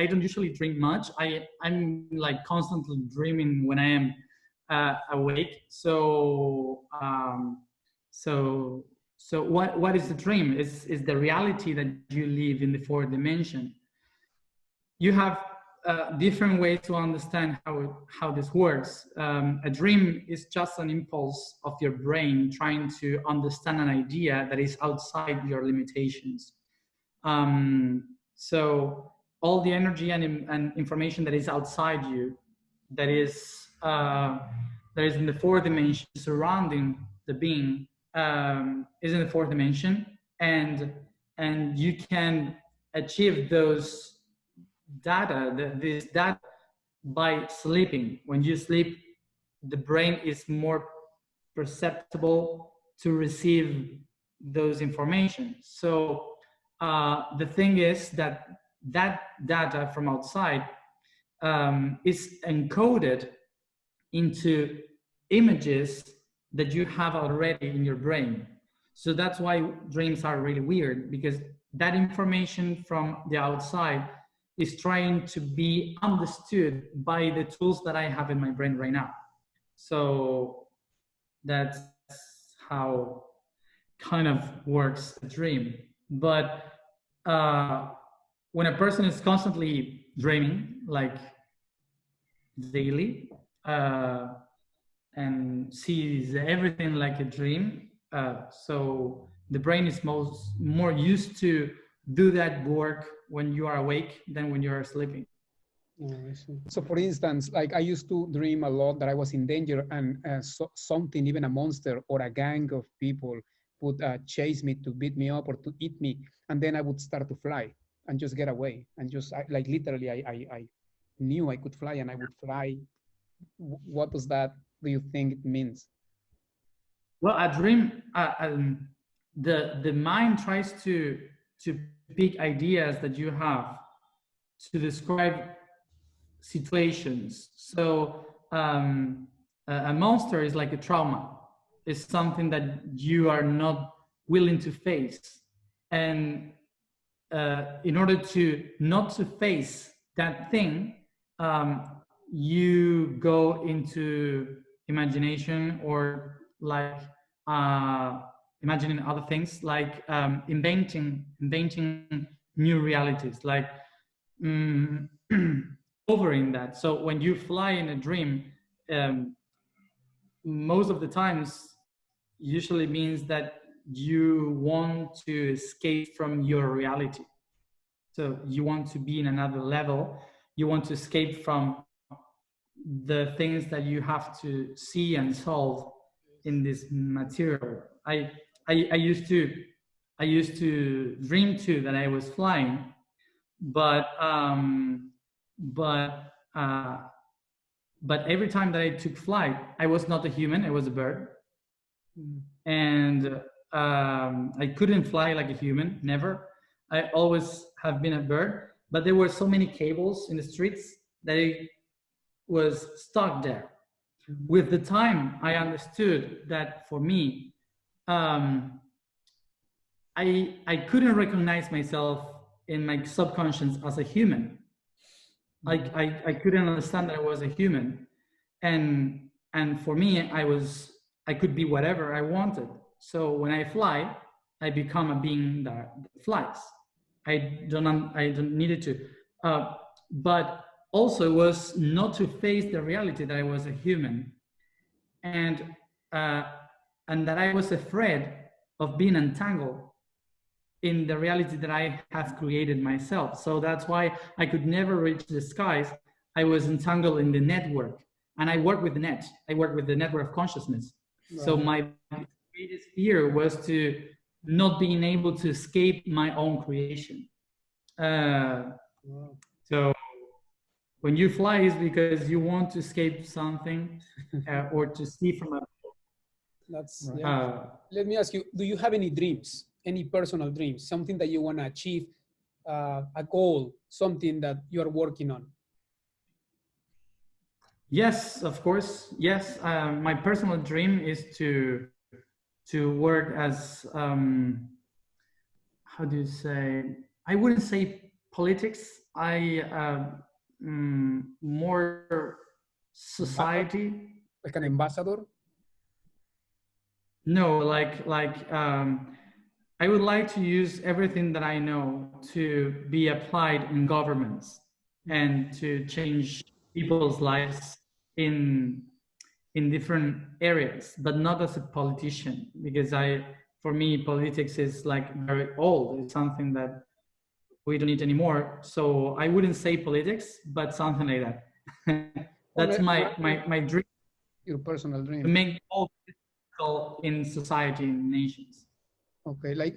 don't usually dream much. I'm like constantly dreaming when I am awake. So what is the dream? Is the reality that you live in the fourth dimension. You have different ways to understand how this works. A dream is just an impulse of your brain trying to understand an idea that is outside your limitations. So all the energy and information that is outside you, that is in the fourth dimension surrounding the being, is in the fourth dimension, and you can achieve those this data by sleeping. When you sleep, the brain is more perceptible to receive those information. So the thing is that data from outside is encoded into images that you have already in your brain. So that's why dreams are really weird, because that information from the outside is trying to be understood by the tools that I have in my brain right now. So that's how kind of works a dream. But when a person is constantly dreaming, like daily, and sees everything like a dream, so the brain is more used to do that work when you are awake than when you are sleeping. Oh, I see. So for instance, like I used to dream a lot that I was in danger, and something, even a monster or a gang of people would chase me to beat me up or to eat me. And then I would start to fly and just get away. And just like literally, I knew I could fly and I would fly. What does that, do you think it means? Well, a dream, the mind tries to pick ideas that you have to describe situations. So a monster is like a trauma. It's something that you are not willing to face. And in order to not to face that thing, you go into imagination, or like imagining other things, like inventing new realities, like covering that. So when you fly in a dream, most of the times usually means that you want to escape from your reality. So you want to be in another level. You want to escape from the things that you have to see and solve in this material. I used to dream too that I was flying, but every time that I took flight, I was not a human, I was a bird. And I couldn't fly like a human, never. I always have been a bird, but there were so many cables in the streets that I was stuck there. With the time, I understood that for me, I couldn't recognize myself in my subconscious as a human. I couldn't understand that I was a human, and for me, I could be whatever I wanted. So when I fly, I become a being that flies. I don't need it to, but also it was not to face the reality that I was a human, and that I was afraid of being entangled in the reality that I have created myself. So that's why I could never reach the skies. I was entangled in the network, and I work with the net. I work with the network of consciousness. Right. So my greatest fear was to not being able to escape my own creation. So when you fly is because you want to escape something or to see from a. That's let me ask you, do you have any dreams, any personal dreams, something that you want to achieve, a goal, something that you are working on? Yes, of course. Yes, my personal dream is to work as how do you say? I wouldn't say politics. More society. Like an ambassador? No, I would like to use everything that I know to be applied in governments and to change people's lives in different areas, but not as a politician, because for me, politics is like very old. It's something that we don't need anymore. So I wouldn't say politics, but something like that. That's my dream. Your personal dream. To make all in society, in nations. Okay, like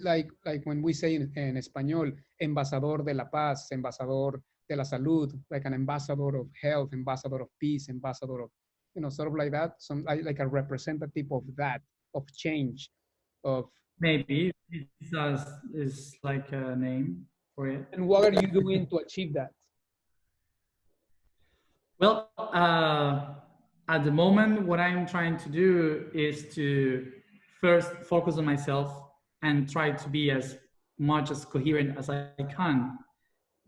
when we say in Espanol, embajador de la paz, embajador de la salud, like an ambassador of health, ambassador of peace, ambassador of, sort of like that, like a representative of that, of change, of. Maybe is like a name for it. And what are you doing to achieve that? Well, at the moment, what I'm trying to do is to first focus on myself and try to be as much as coherent as I can,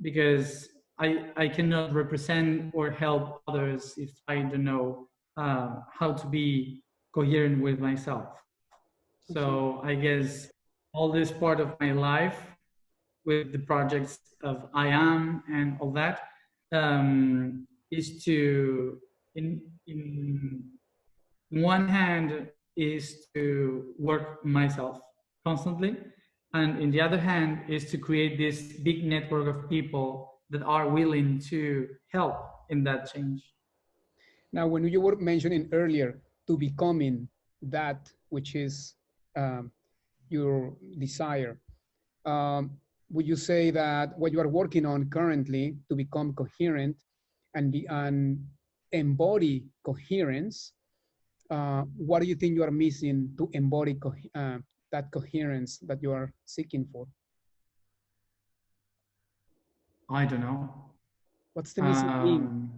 because I cannot represent or help others if I don't know how to be coherent with myself. So I guess all this part of my life with the projects of I Am and all that is to, in one hand, is to work myself constantly, and in the other hand is to create this big network of people that are willing to help in that change. Now, when you were mentioning earlier to becoming that which is your desire, would you say that what you are working on currently to become coherent and embody coherence, what do you think you are missing to embody that coherence that you are seeking for? I don't know. What's the missing thing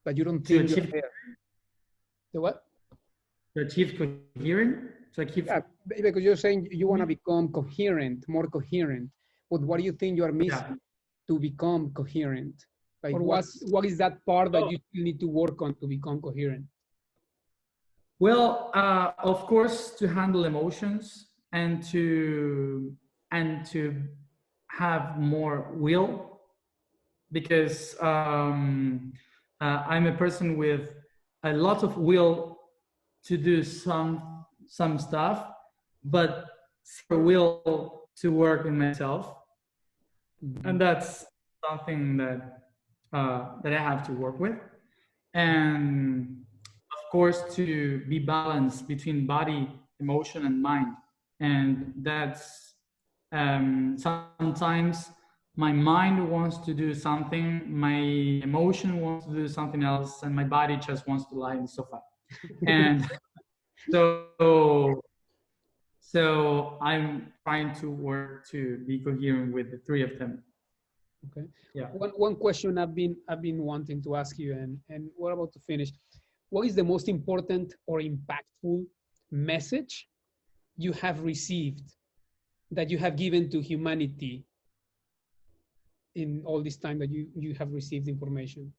that you don't think you're there? The what? To achieve coherence? Yeah, because you're saying you want to become coherent, more coherent. But what do you think you are missing to become coherent? Like, or what is that part that you still need to work on to become coherent? Well, of course, to handle emotions and to have more will, because I'm a person with a lot of will to do some stuff, but zero will to work in myself, and that's something that I have to work with, and of course to be balanced between body, emotion, and mind, and that's sometimes my mind wants to do something, my emotion wants to do something else, and my body just wants to lie in the sofa. And so I'm trying to work to be coherent with the three of them. Okay. Yeah. One question I've been wanting to ask you, and we're about to finish. What is the most important or impactful message you have received that you have given to humanity in all this time that you have received information?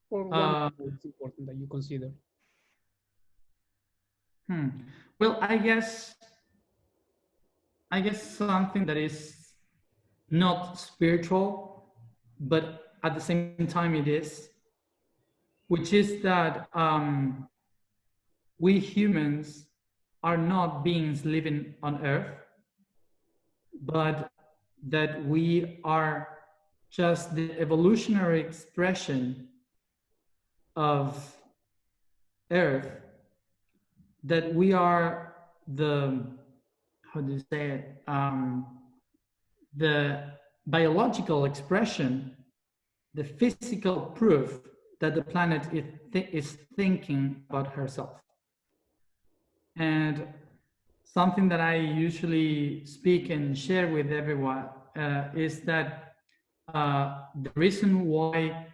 Or one most important that you consider? Well, I guess something that is not spiritual, but at the same time it is, which is that we humans are not beings living on Earth, but that we are just the evolutionary expression of Earth, that we are the, how do you say it, the biological expression, the physical proof that the planet is thinking about herself. And something that I usually speak and share with everyone is that the reason why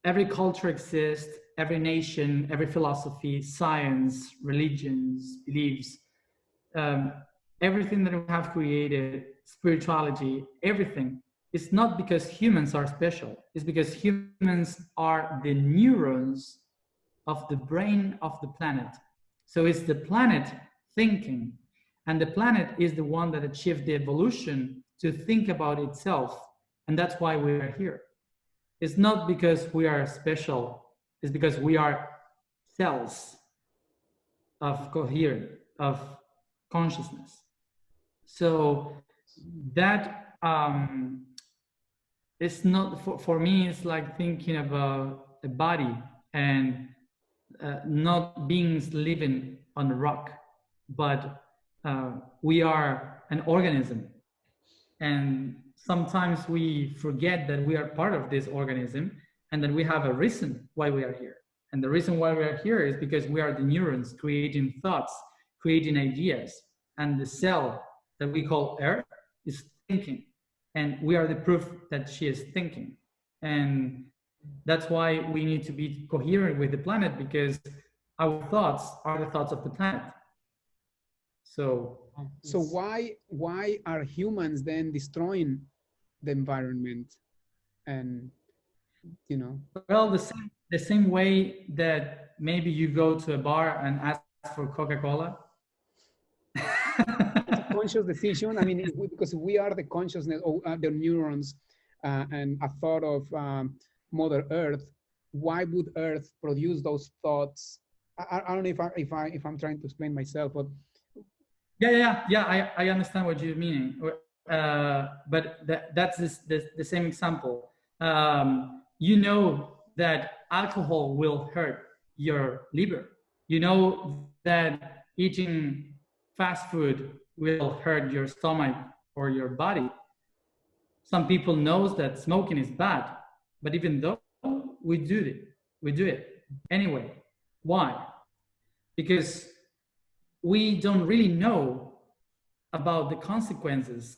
every culture exists, every nation, every philosophy, science, religions, beliefs, everything that we have created, spirituality, everything, it's not because humans are special. It's because humans are the neurons of the brain of the planet. So it's the planet thinking, and the planet is the one that achieved the evolution to think about itself, and that's why we are here. It's not because we are special, it's because we are cells of coherence, of consciousness. So that it's not, for me, it's like thinking about a body and not beings living on a rock, but we are an organism. And sometimes we forget that we are part of this organism and that we have a reason why we are here. And the reason why we are here is because we are the neurons creating thoughts, creating ideas. And the cell that we call Earth is thinking. And we are the proof that she is thinking. And that's why we need to be coherent with the planet, because our thoughts are the thoughts of the planet. So why are humans then destroying the environment? And you know, well, the same way that maybe you go to a bar and ask for Coca-Cola. It's a conscious decision. I mean, because we are the consciousness, or the neurons, and a thought of Mother Earth. Why would Earth produce those thoughts? I don't know if I'm trying to explain myself, but I understand what you're meaning. But that's the same example. You know that alcohol will hurt your liver. You know that eating fast food will hurt your stomach or your body. Some people knows that smoking is bad, but even though we do it anyway. Why? Because we don't really know about the consequences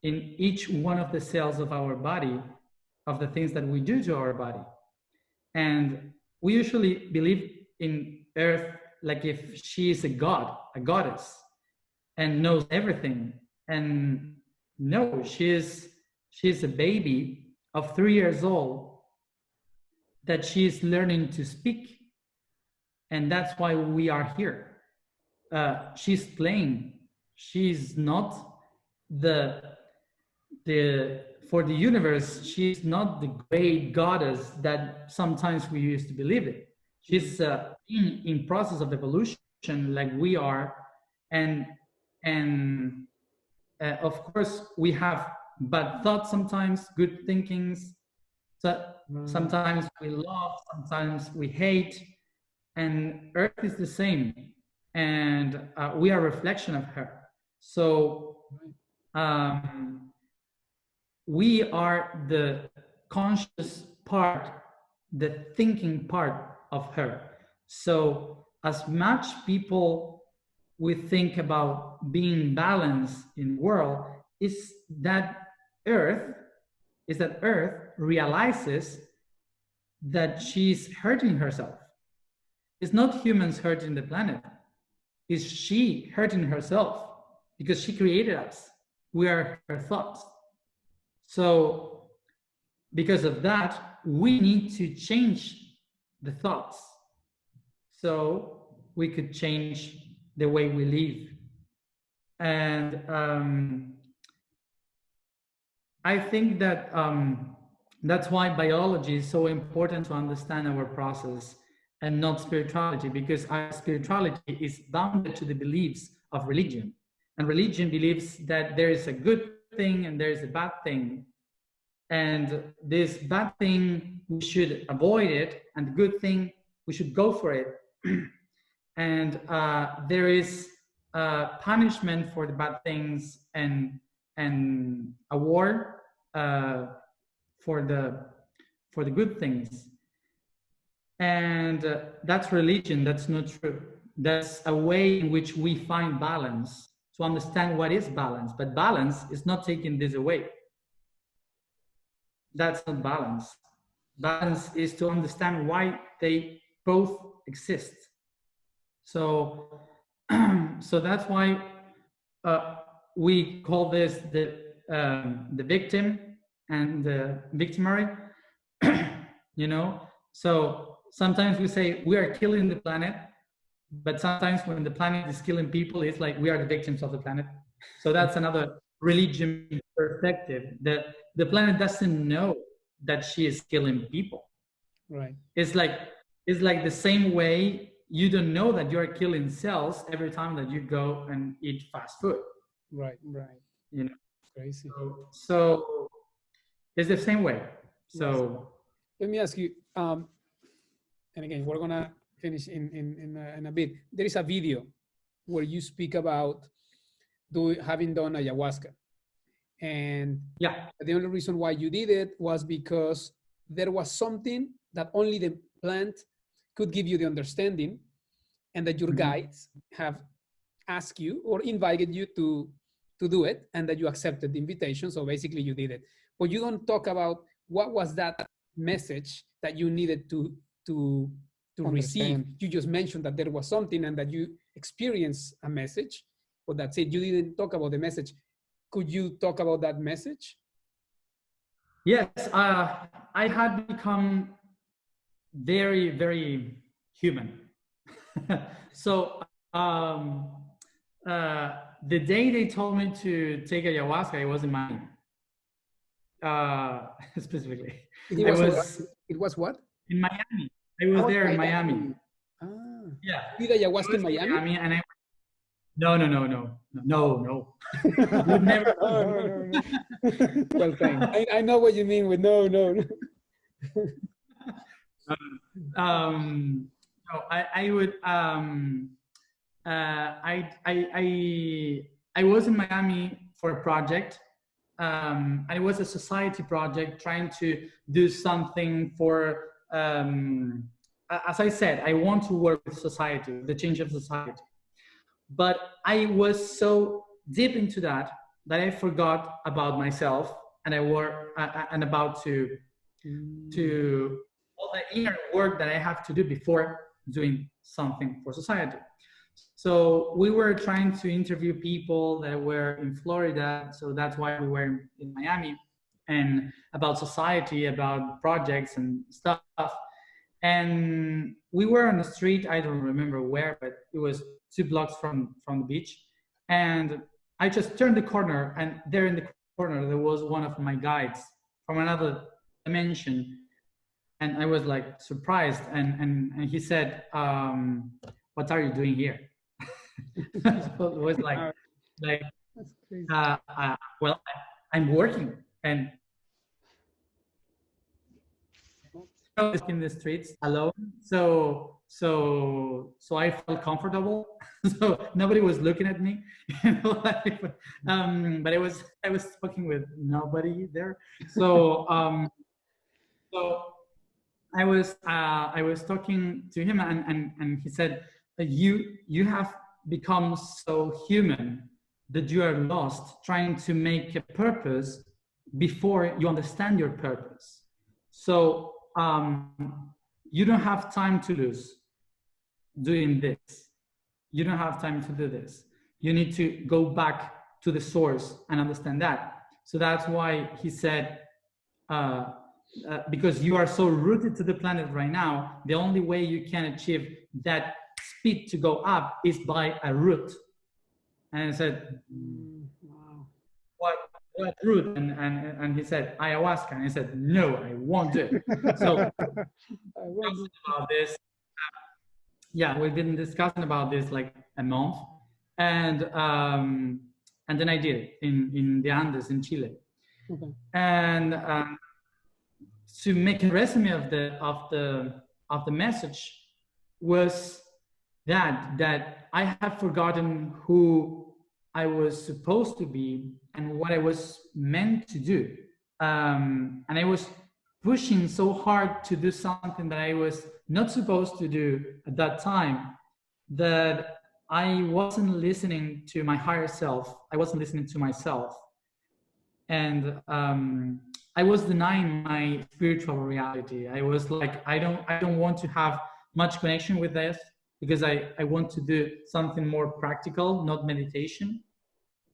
in each one of the cells of our body of the things that we do to our body. And we usually believe in Earth like if she is a god, a goddess, and knows everything. And no, she's a baby of 3 years old that she's learning to speak. And that's why we are here. She's playing. She's not for the universe, she's not the great goddess that sometimes we used to believe in. She's in process of evolution like we are. And of course, we have bad thoughts sometimes, good thinkings. So sometimes we love, sometimes we hate. And Earth is the same. And we are a reflection of her. So we are the conscious part, the thinking part of her. So as much people we think about being balanced in the world, is that Earth realizes that she's hurting herself. It's not humans hurting the planet. It's she hurting herself because she created us. We are her thoughts. So because of that, we need to change the thoughts so we could change the way we live. And I think that that's why biology is so important to understand our process. and not spirituality, because our spirituality is bounded to the beliefs of religion. And religion believes that there is a good thing and there is a bad thing. And this bad thing, we should avoid it, and the good thing, we should go for it. And there is punishment for the bad things, and award for the good things. And that's religion. That's not true. That's a way in which we find balance, to understand what is balance. But balance is not taking this away. That's not balance. Balance is to understand why they both exist. So, so that's why we call this the victim and the victimary. You know. So sometimes we say we are killing the planet, but sometimes when the planet is killing people, it's like we are the victims of the planet. So that's another religion perspective. The planet doesn't know that she is killing people. Right. It's like the same way you don't know that you are killing cells every time that you go and eat fast food. Right. You know, Crazy. So it's the same way. So let me ask you, and again, we're gonna finish in a bit. There is a video where you speak about having done ayahuasca, and the only reason why you did it was because there was something that only the plant could give you the understanding, and that your guides have asked you or invited you to do it, and that you accepted the invitation. So basically you did it. But you don't talk about what was that message that you needed to receive. You just mentioned that there was something and that you experienced a message, but that's it. You didn't talk about the message. Could you talk about that message? Yes, I had become very, very human. So the day they told me to take ayahuasca, it was in Miami. Specifically, it was what? In Miami. I was there in Miami. Ah, yeah. You did ayahuasca in Miami? And I no. Would never. No. Well, thanks. I know what you mean with no. No, I would. I was in Miami for a project. And it was a society project trying to do something for. As I said, I want to work with society, the change of society. But I was so deep into that I forgot about myself, and and about to all the inner work that I have to do before doing something for society. So we were trying to interview people that were in Florida, so that's why we were in Miami, and about society, about projects and stuff. And we were on the street, I don't remember where, but it was 2 blocks from the beach. And I just turned the corner, and there in the corner, there was one of my guides from another dimension. And I was like surprised. And he said, what are you doing here? So it was like well, I'm working. And in the streets alone, so I felt comfortable. So nobody was looking at me, but I was talking with nobody there. So so I was talking to him, and he said, you have become so human that you are lost trying to make a purpose before you understand your purpose. So you don't have time to lose doing this. You don't have time to do this. You need to go back to the source and understand that. So that's why he said, because you are so rooted to the planet right now, the only way you can achieve that speed to go up is by a route. And I said, wow, what route? And he said, ayahuasca. And I said, no, I won't do it. So about this, yeah, we've been discussing about this like a month, and then I did it in the Andes in Chile. Okay. And to make a resume of the message was that I have forgotten who I was supposed to be and what I was meant to do, and I was pushing so hard to do something that I was not supposed to do at that time, that I wasn't listening to my higher self. I wasn't listening to myself, and I was denying my spiritual reality. I was like, I don't want to have much connection with this, because I want to do something more practical, not meditation.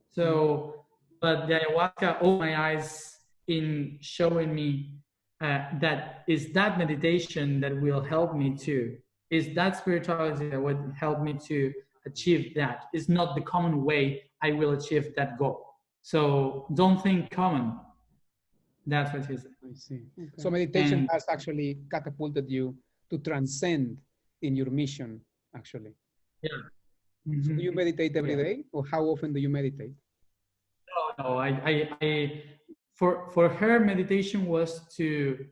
So, but the ayahuasca opened my eyes in showing me that is that meditation that will help me to, is that spirituality that would help me to achieve that. It's not the common way I will achieve that goal. So don't think common. That's what he said. I see. Okay. So meditation And has actually catapulted you to transcend in your mission, actually. yeah. So do you meditate every day, or how often do you meditate? No, I for her, meditation was to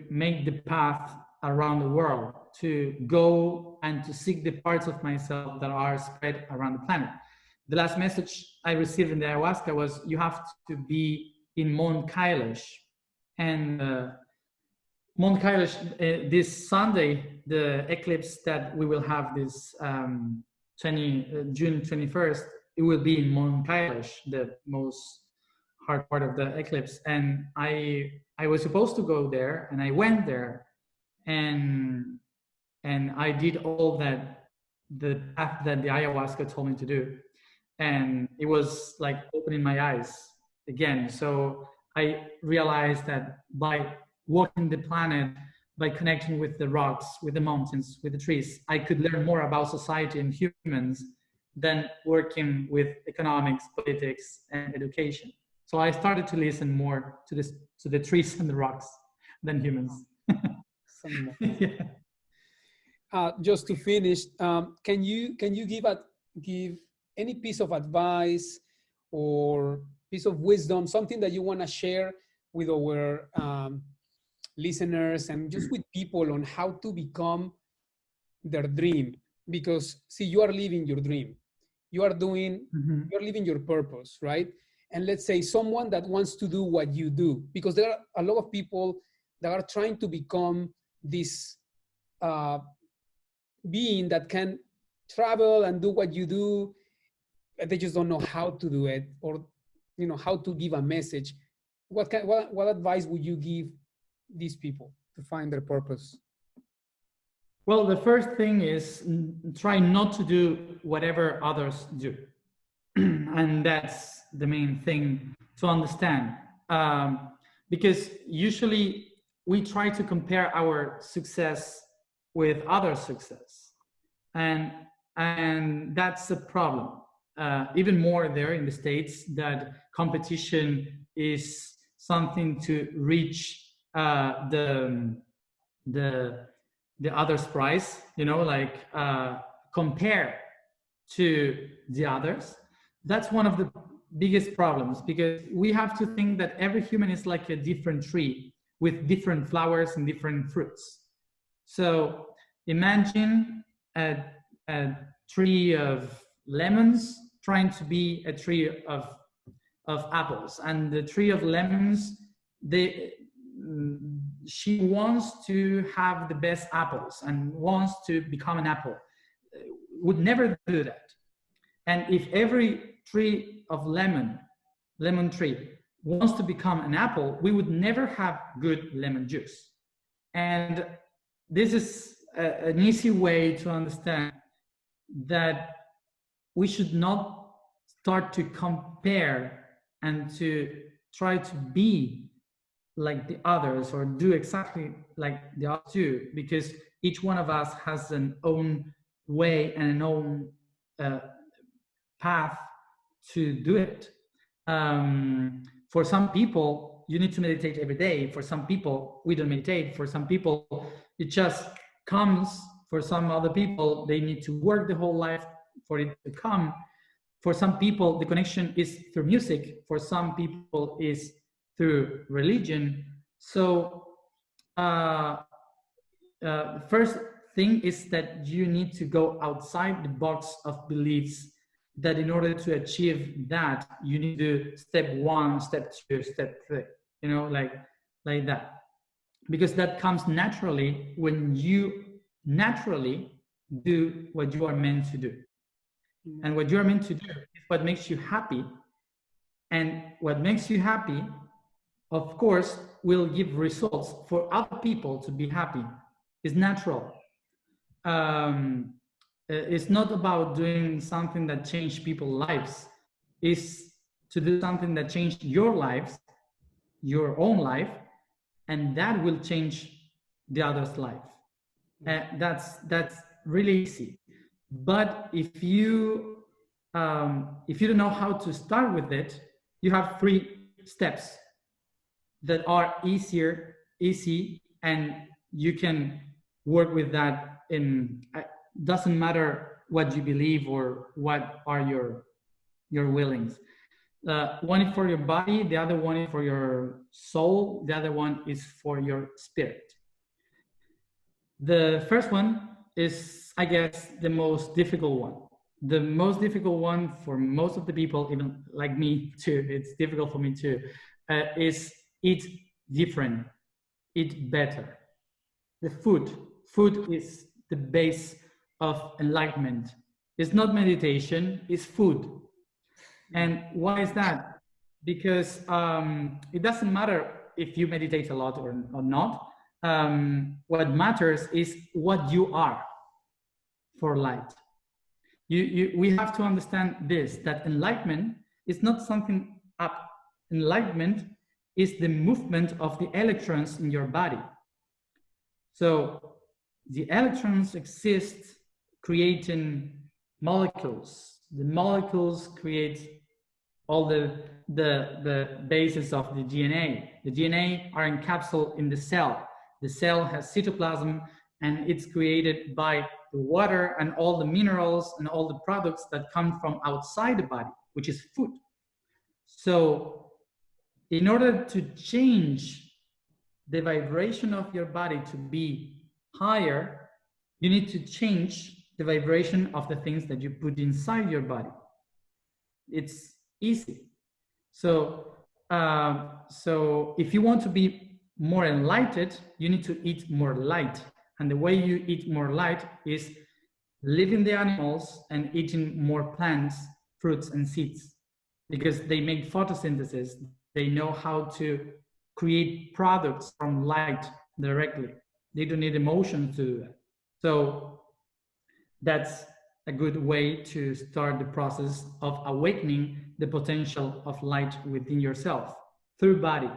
make the path around the world, to go and to seek the parts of myself that are spread around the planet. The last message I received in the ayahuasca was, you have to be in Mount Kailash. And Mount Kailash, this Sunday, the eclipse that we will have this June 21st, it will be in Mount Kailash, the most hard part of the eclipse. And I was supposed to go there, and I went there, and I did all that, the path that the ayahuasca told me to do. And it was like opening my eyes again. So I realized that by walking the planet, by connecting with the rocks, with the mountains, with the trees, I could learn more about society and humans than working with economics, politics, and education. So I started to listen more to the trees and the rocks than humans. Yeah. Just to finish, can you give any piece of advice or piece of wisdom, something that you want to share with our listeners and just with people on how to become their dream? Because see, you are living your dream, you are doing, you're living your purpose, right? And let's say someone that wants to do what you do, because there are a lot of people that are trying to become this being that can travel and do what you do, they just don't know how to do it, or how to give a message. What advice would you give these people to find their purpose? Well, the first thing is try not to do whatever others do. And that's the main thing to understand. Because usually we try to compare our success with other success. And that's a problem. Even more there in the States, that competition is something to reach the other's prize, compare to the others. That's one of the biggest problems, because we have to think that every human is like a different tree with different flowers and different fruits. So imagine a tree of lemons trying to be a tree of apples, and the tree of lemons, she wants to have the best apples and wants to become an apple, would never do that. And if every tree of lemon tree wants to become an apple, we would never have good lemon juice. And this is an easy way to understand that we should not start to compare and to try to be like the others or do exactly like the others do, because each one of us has an own way and an own path to do it. For some people, you need to meditate every day. For some people, we don't meditate. For some people, it just comes For some other people, they need to work the whole life for it to come. For some people, the connection is through music. For some people, is through religion. So the first thing is that you need to go outside the box of beliefs, that in order to achieve that, you need to do step 1, step 2, step 3, you know, like that. Because that comes naturally when you naturally do what you are meant to do. And what you are meant to do is what makes you happy. And what makes you happy, of course, will give results for other people to be happy. It's natural. It's not about doing something that changes people's lives. It's to do something that changes your lives, your own life, and that will change the other's life. That's really easy. But if you don't know how to start with it, you have 3 steps that are easy, and you can work with that. In doesn't matter what you believe or what are your willings. One is for your body, the other one is for your soul, the other one is for your spirit. The first one is, I guess, the most difficult one. The most difficult one for most of the people, even like me too, it's difficult for me too, is eat different, eat better. The food is the base of enlightenment. It's not meditation, it's food. And why is that? Because it doesn't matter if you meditate a lot or not. What matters is what you are for light. We have to understand this, that enlightenment is not something up. Enlightenment is the movement of the electrons in your body. So the electrons exist creating molecules. The molecules create all the bases of the DNA. The DNA are encapsulated in the cell. The cell has cytoplasm, and it's created by the water and all the minerals and all the products that come from outside the body, which is food. So in order to change the vibration of your body to be higher, you need to change the vibration of the things that you put inside your body. It's easy. So if you want to be more enlightened, you need to eat more light. And the way you eat more light is leaving the animals and eating more plants, fruits, and seeds, because they make photosynthesis. They know how to create products from light directly. They don't need emotions to do that. So that's a good way to start the process of awakening the potential of light within yourself through body,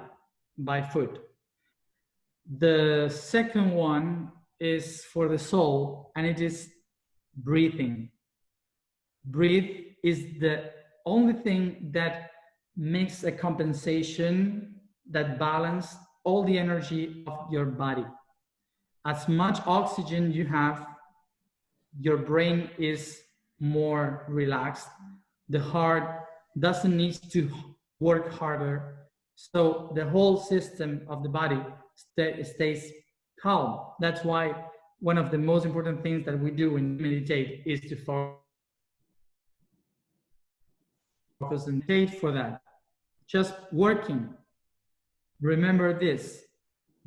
by food. The second one is for the soul, and it is breathing. Breathe is the only thing that makes a compensation that balance all the energy of your body. As much oxygen you have, your brain is more relaxed. The heart doesn't need to work harder. So the whole system of the body stays calm. That's why one of the most important things that we do when we meditate is to focus and meditate for that. Just working. Remember this,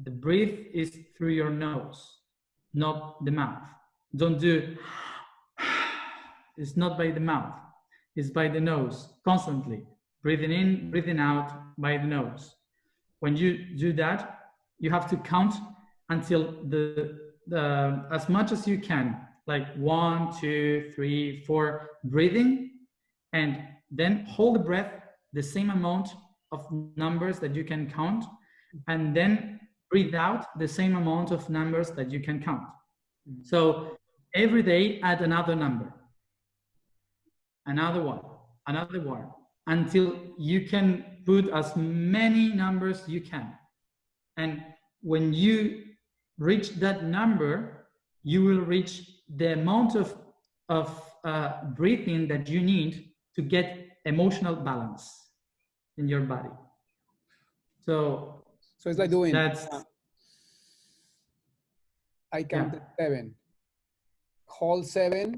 the breath is through your nose, not the mouth. Don't do, it's not by the mouth, it's by the nose, constantly. Breathing in, breathing out by the nose. When you do that, you have to count until as much as you can, like 1, 2, 3, 4, breathing, and then hold the breath the same amount of numbers that you can count, and then breathe out the same amount of numbers that you can count. So every day add another number, another one, until you can put as many numbers you can. And when you reach that number, you will reach the amount of breathing that you need to get emotional balance in your body. So it's like doing, that's I counted 7. Hold 7,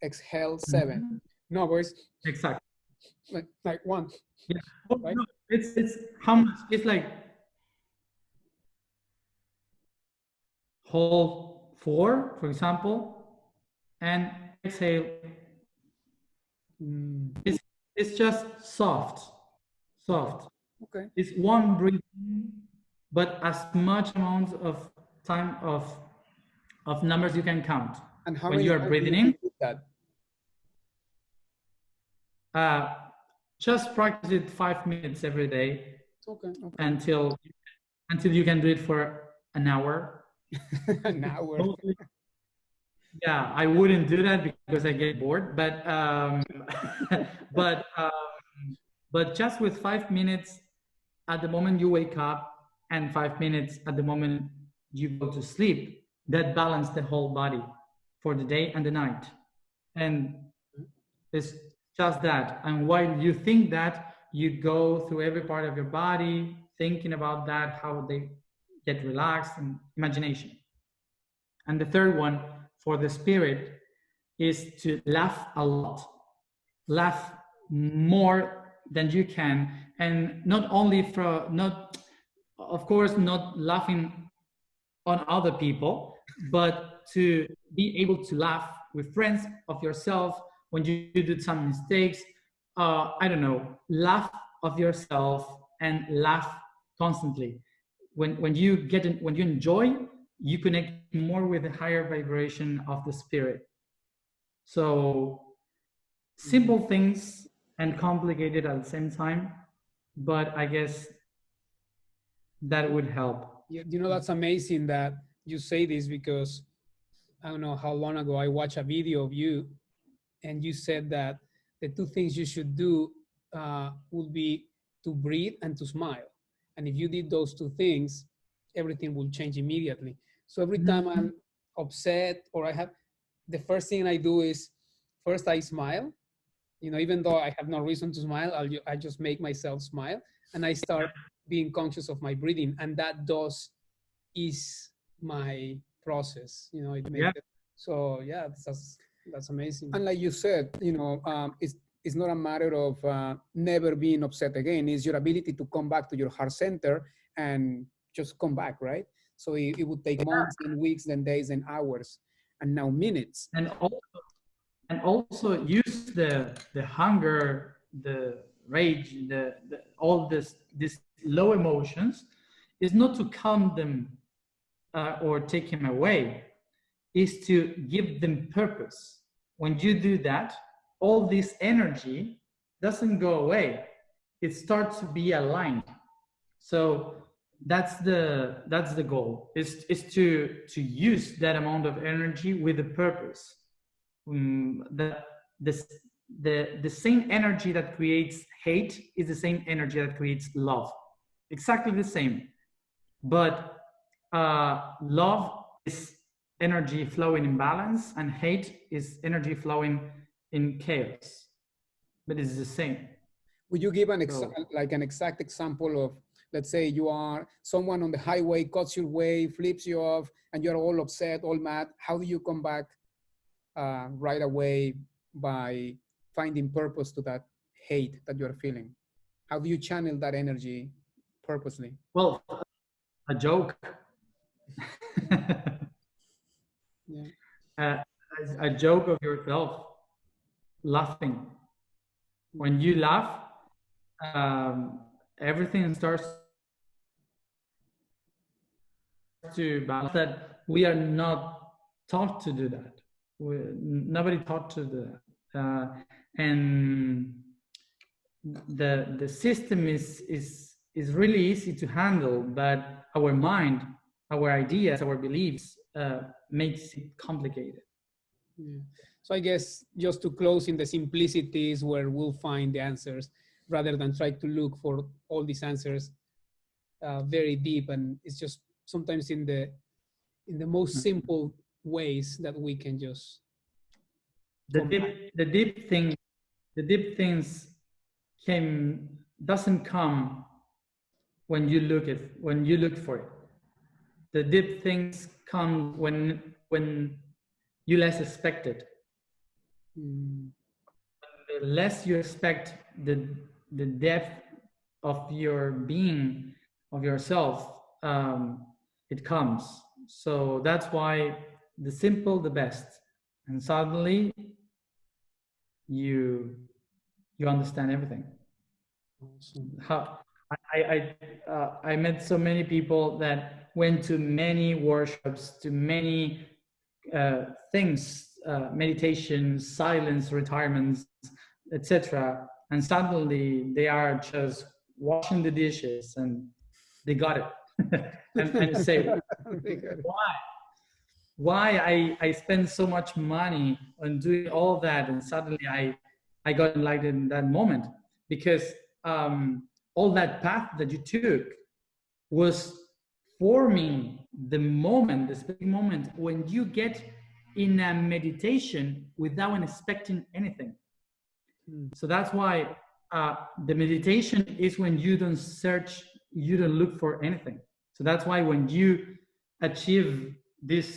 exhale 7. No, but it's exactly like 1. yeah. Right? No, it's how much? It's like hold 4, for example, and exhale. It's just soft. Okay. It's one breathing, but as much amount of time of numbers you can count. And how when many you are times breathing do in, you do that? just practice it 5 minutes every day. Okay. Until you can do it for an hour. An hour. Yeah, I wouldn't do that because I get bored. But but just with 5 minutes at the moment you wake up and 5 minutes at the moment you go to sleep, that balance the whole body for the day and the night. And it's just that. And while you think that, you go through every part of your body, thinking about that, how they get relaxed, and imagination. And the third one for the spirit is to laugh a lot. Laugh more than you can. And not only of course, not laughing on other people, but to be able to laugh with friends of yourself when you did some mistakes. I don't know, laugh of yourself and laugh constantly. When you enjoy, you connect more with the higher vibration of the spirit. So simple things and complicated at the same time, but I guess that would help. You know, that's amazing that you say this, because I don't know how long ago I watched a video of you, and you said that the 2 things you should do would be to breathe and to smile. And if you did those 2 things, everything will change immediately. So every time I'm upset or the first thing I do is first I smile. You know, even though I have no reason to smile, I just make myself smile, and I start being conscious of my breathing, and that does ease my process. You know, it makes it. So yeah, that's amazing. And like you said, you know, it's not a matter of never being upset again. It's your ability to come back to your heart center and just come back, right? So it would take months and weeks, then days and hours, and now minutes. And also use the hunger, the rage, all these low emotions, is not to calm them or take them away, is to give them purpose. When you do that, all this energy doesn't go away. It starts to be aligned. So that's the goal, is to use that amount of energy with a purpose. The same energy that creates hate is the same energy that creates love. Exactly the same. But love is energy flowing in balance, and hate is energy flowing in chaos. But it's the same. Would you give an exact example of, let's say you are someone on the highway, cuts your way, flips you off, and you're all upset, all mad. How do you come back right away by finding purpose to that hate that you're feeling? How do you channel that energy purposely? Well, a joke. Yeah. A joke of yourself, laughing. When you laugh, everything starts to balance. That we are not taught to do that. Nobody taught to do that, and the system is really easy to handle, but our mind, our ideas, our beliefs makes it complicated. Yeah. So I guess just to close, in the simplicity is where we'll find the answers, rather than try to look for all these answers very deep. And it's just sometimes in the most simple ways that we can just The come back. the deep things doesn't come when you look for it. The deep things come when you less expect it. Mm, The less you expect the depth of your being, of yourself, it comes. So that's why the simple, the best. And suddenly you understand everything. awesome. How I met so many people that went to many workshops, to many things, meditation, silence, retirements, etc. And suddenly they are just washing the dishes and they got it. and you say, why I spend so much money on doing all that, and suddenly I got enlightened in that moment, because all that path that you took was forming the moment, the specific moment when you get in a meditation without expecting anything. So that's why the meditation is when you don't search, you don't look for anything. So that's why when you achieve this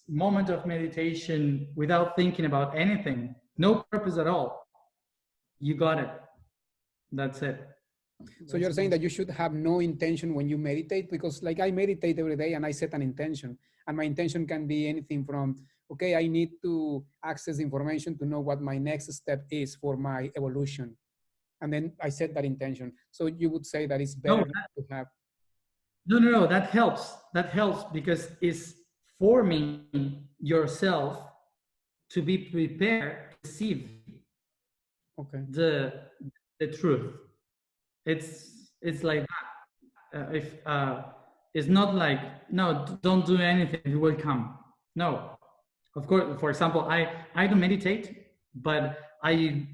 moment of meditation without thinking about anything, no purpose at all, you got it. That's it. So you're saying that you should have no intention when you meditate? Because like I meditate every day and I set an intention, and my intention can be anything from, okay, I need to access information to know what my next step is for my evolution. And then I set that intention. So you would say that it's better to have. No, that helps. That helps because it's forming yourself to be prepared to receive the truth. It's like that. If it's not like, no, don't do anything, it will come. No, of course. For example, I don't meditate, but I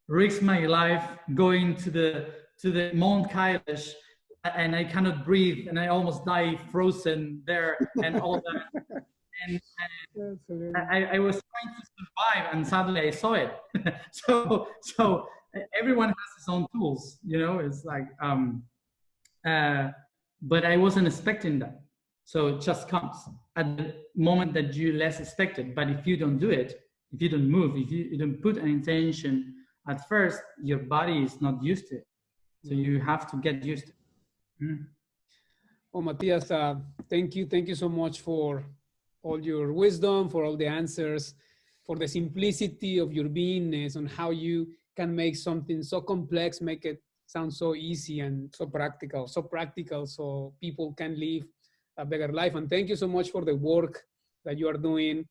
risk my life going to the Mount Kailash, and I cannot breathe, and I almost die frozen there, and all that. And I was trying to survive, and suddenly I saw it. so everyone has his own tools, you know. It's like, but I wasn't expecting that, so it just comes at the moment that you less expect it. But if you don't do it, if you don't move, if you don't put an intention at first, your body is not used to it, so you have to get used to it. Oh, Matias, thank you so much for all your wisdom, for all the answers, for the simplicity of your beingness, on how you can make something so complex, make it sound so easy and so practical so people can live a better life. And thank you so much for the work that you are doing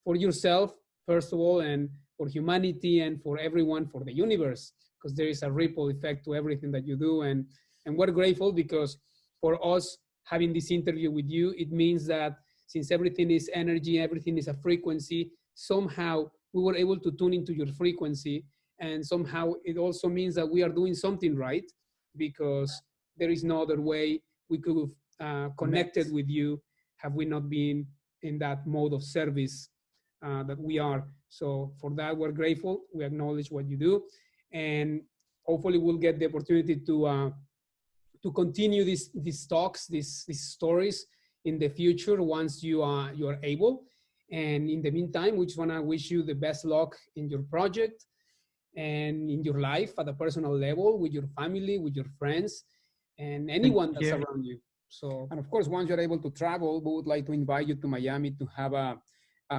for yourself, first of all, and for humanity and for everyone, for the universe, because there is a ripple effect to everything that you do. And we're grateful because for us having this interview with you, it means that since everything is energy, everything is a frequency, somehow we were able to tune into your frequency. And somehow it also means that we are doing something right, because there is no other way we could have connected with you have we not been in that mode of service that we are. So for that, we're grateful. We acknowledge what you do. And hopefully we'll get the opportunity to continue these talks, these stories in the future once you are able. And in the meantime, we just want to wish you the best luck in your project and in your life at a personal level, with your family, with your friends, and anyone that's around you. So, and of course, once you're able to travel, we would like to invite you to Miami to have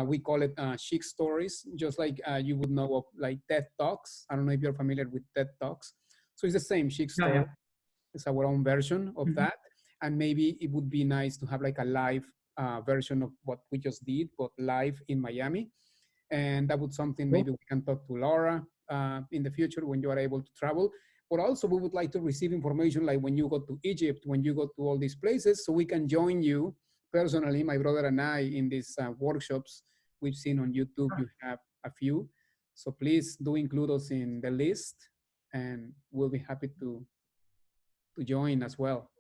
we call it chic stories, just like you would know of like TED Talks. I don't know if you're familiar with TED Talks. So it's the same chic story. Yeah. It's our own version of that. And maybe it would be nice to have like a live version of what we just did, but live in Miami. And that would something maybe we can talk to Laura in the future when you are able to travel. But also we would like to receive information like when you go to Egypt, when you go to all these places, so we can join you personally, my brother and I, in these workshops we've seen on YouTube. You have a few. So please do include us in the list, and we'll be happy to join as well.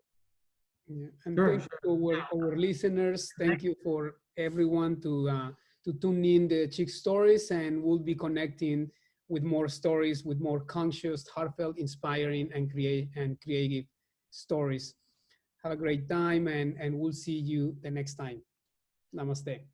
Yeah. And thank you to our listeners. Thank you for everyone to tune in the Chick stories, and we'll be connecting with more stories, with more conscious, heartfelt, inspiring, and creative stories. Have a great time, and we'll see you the next time. Namaste.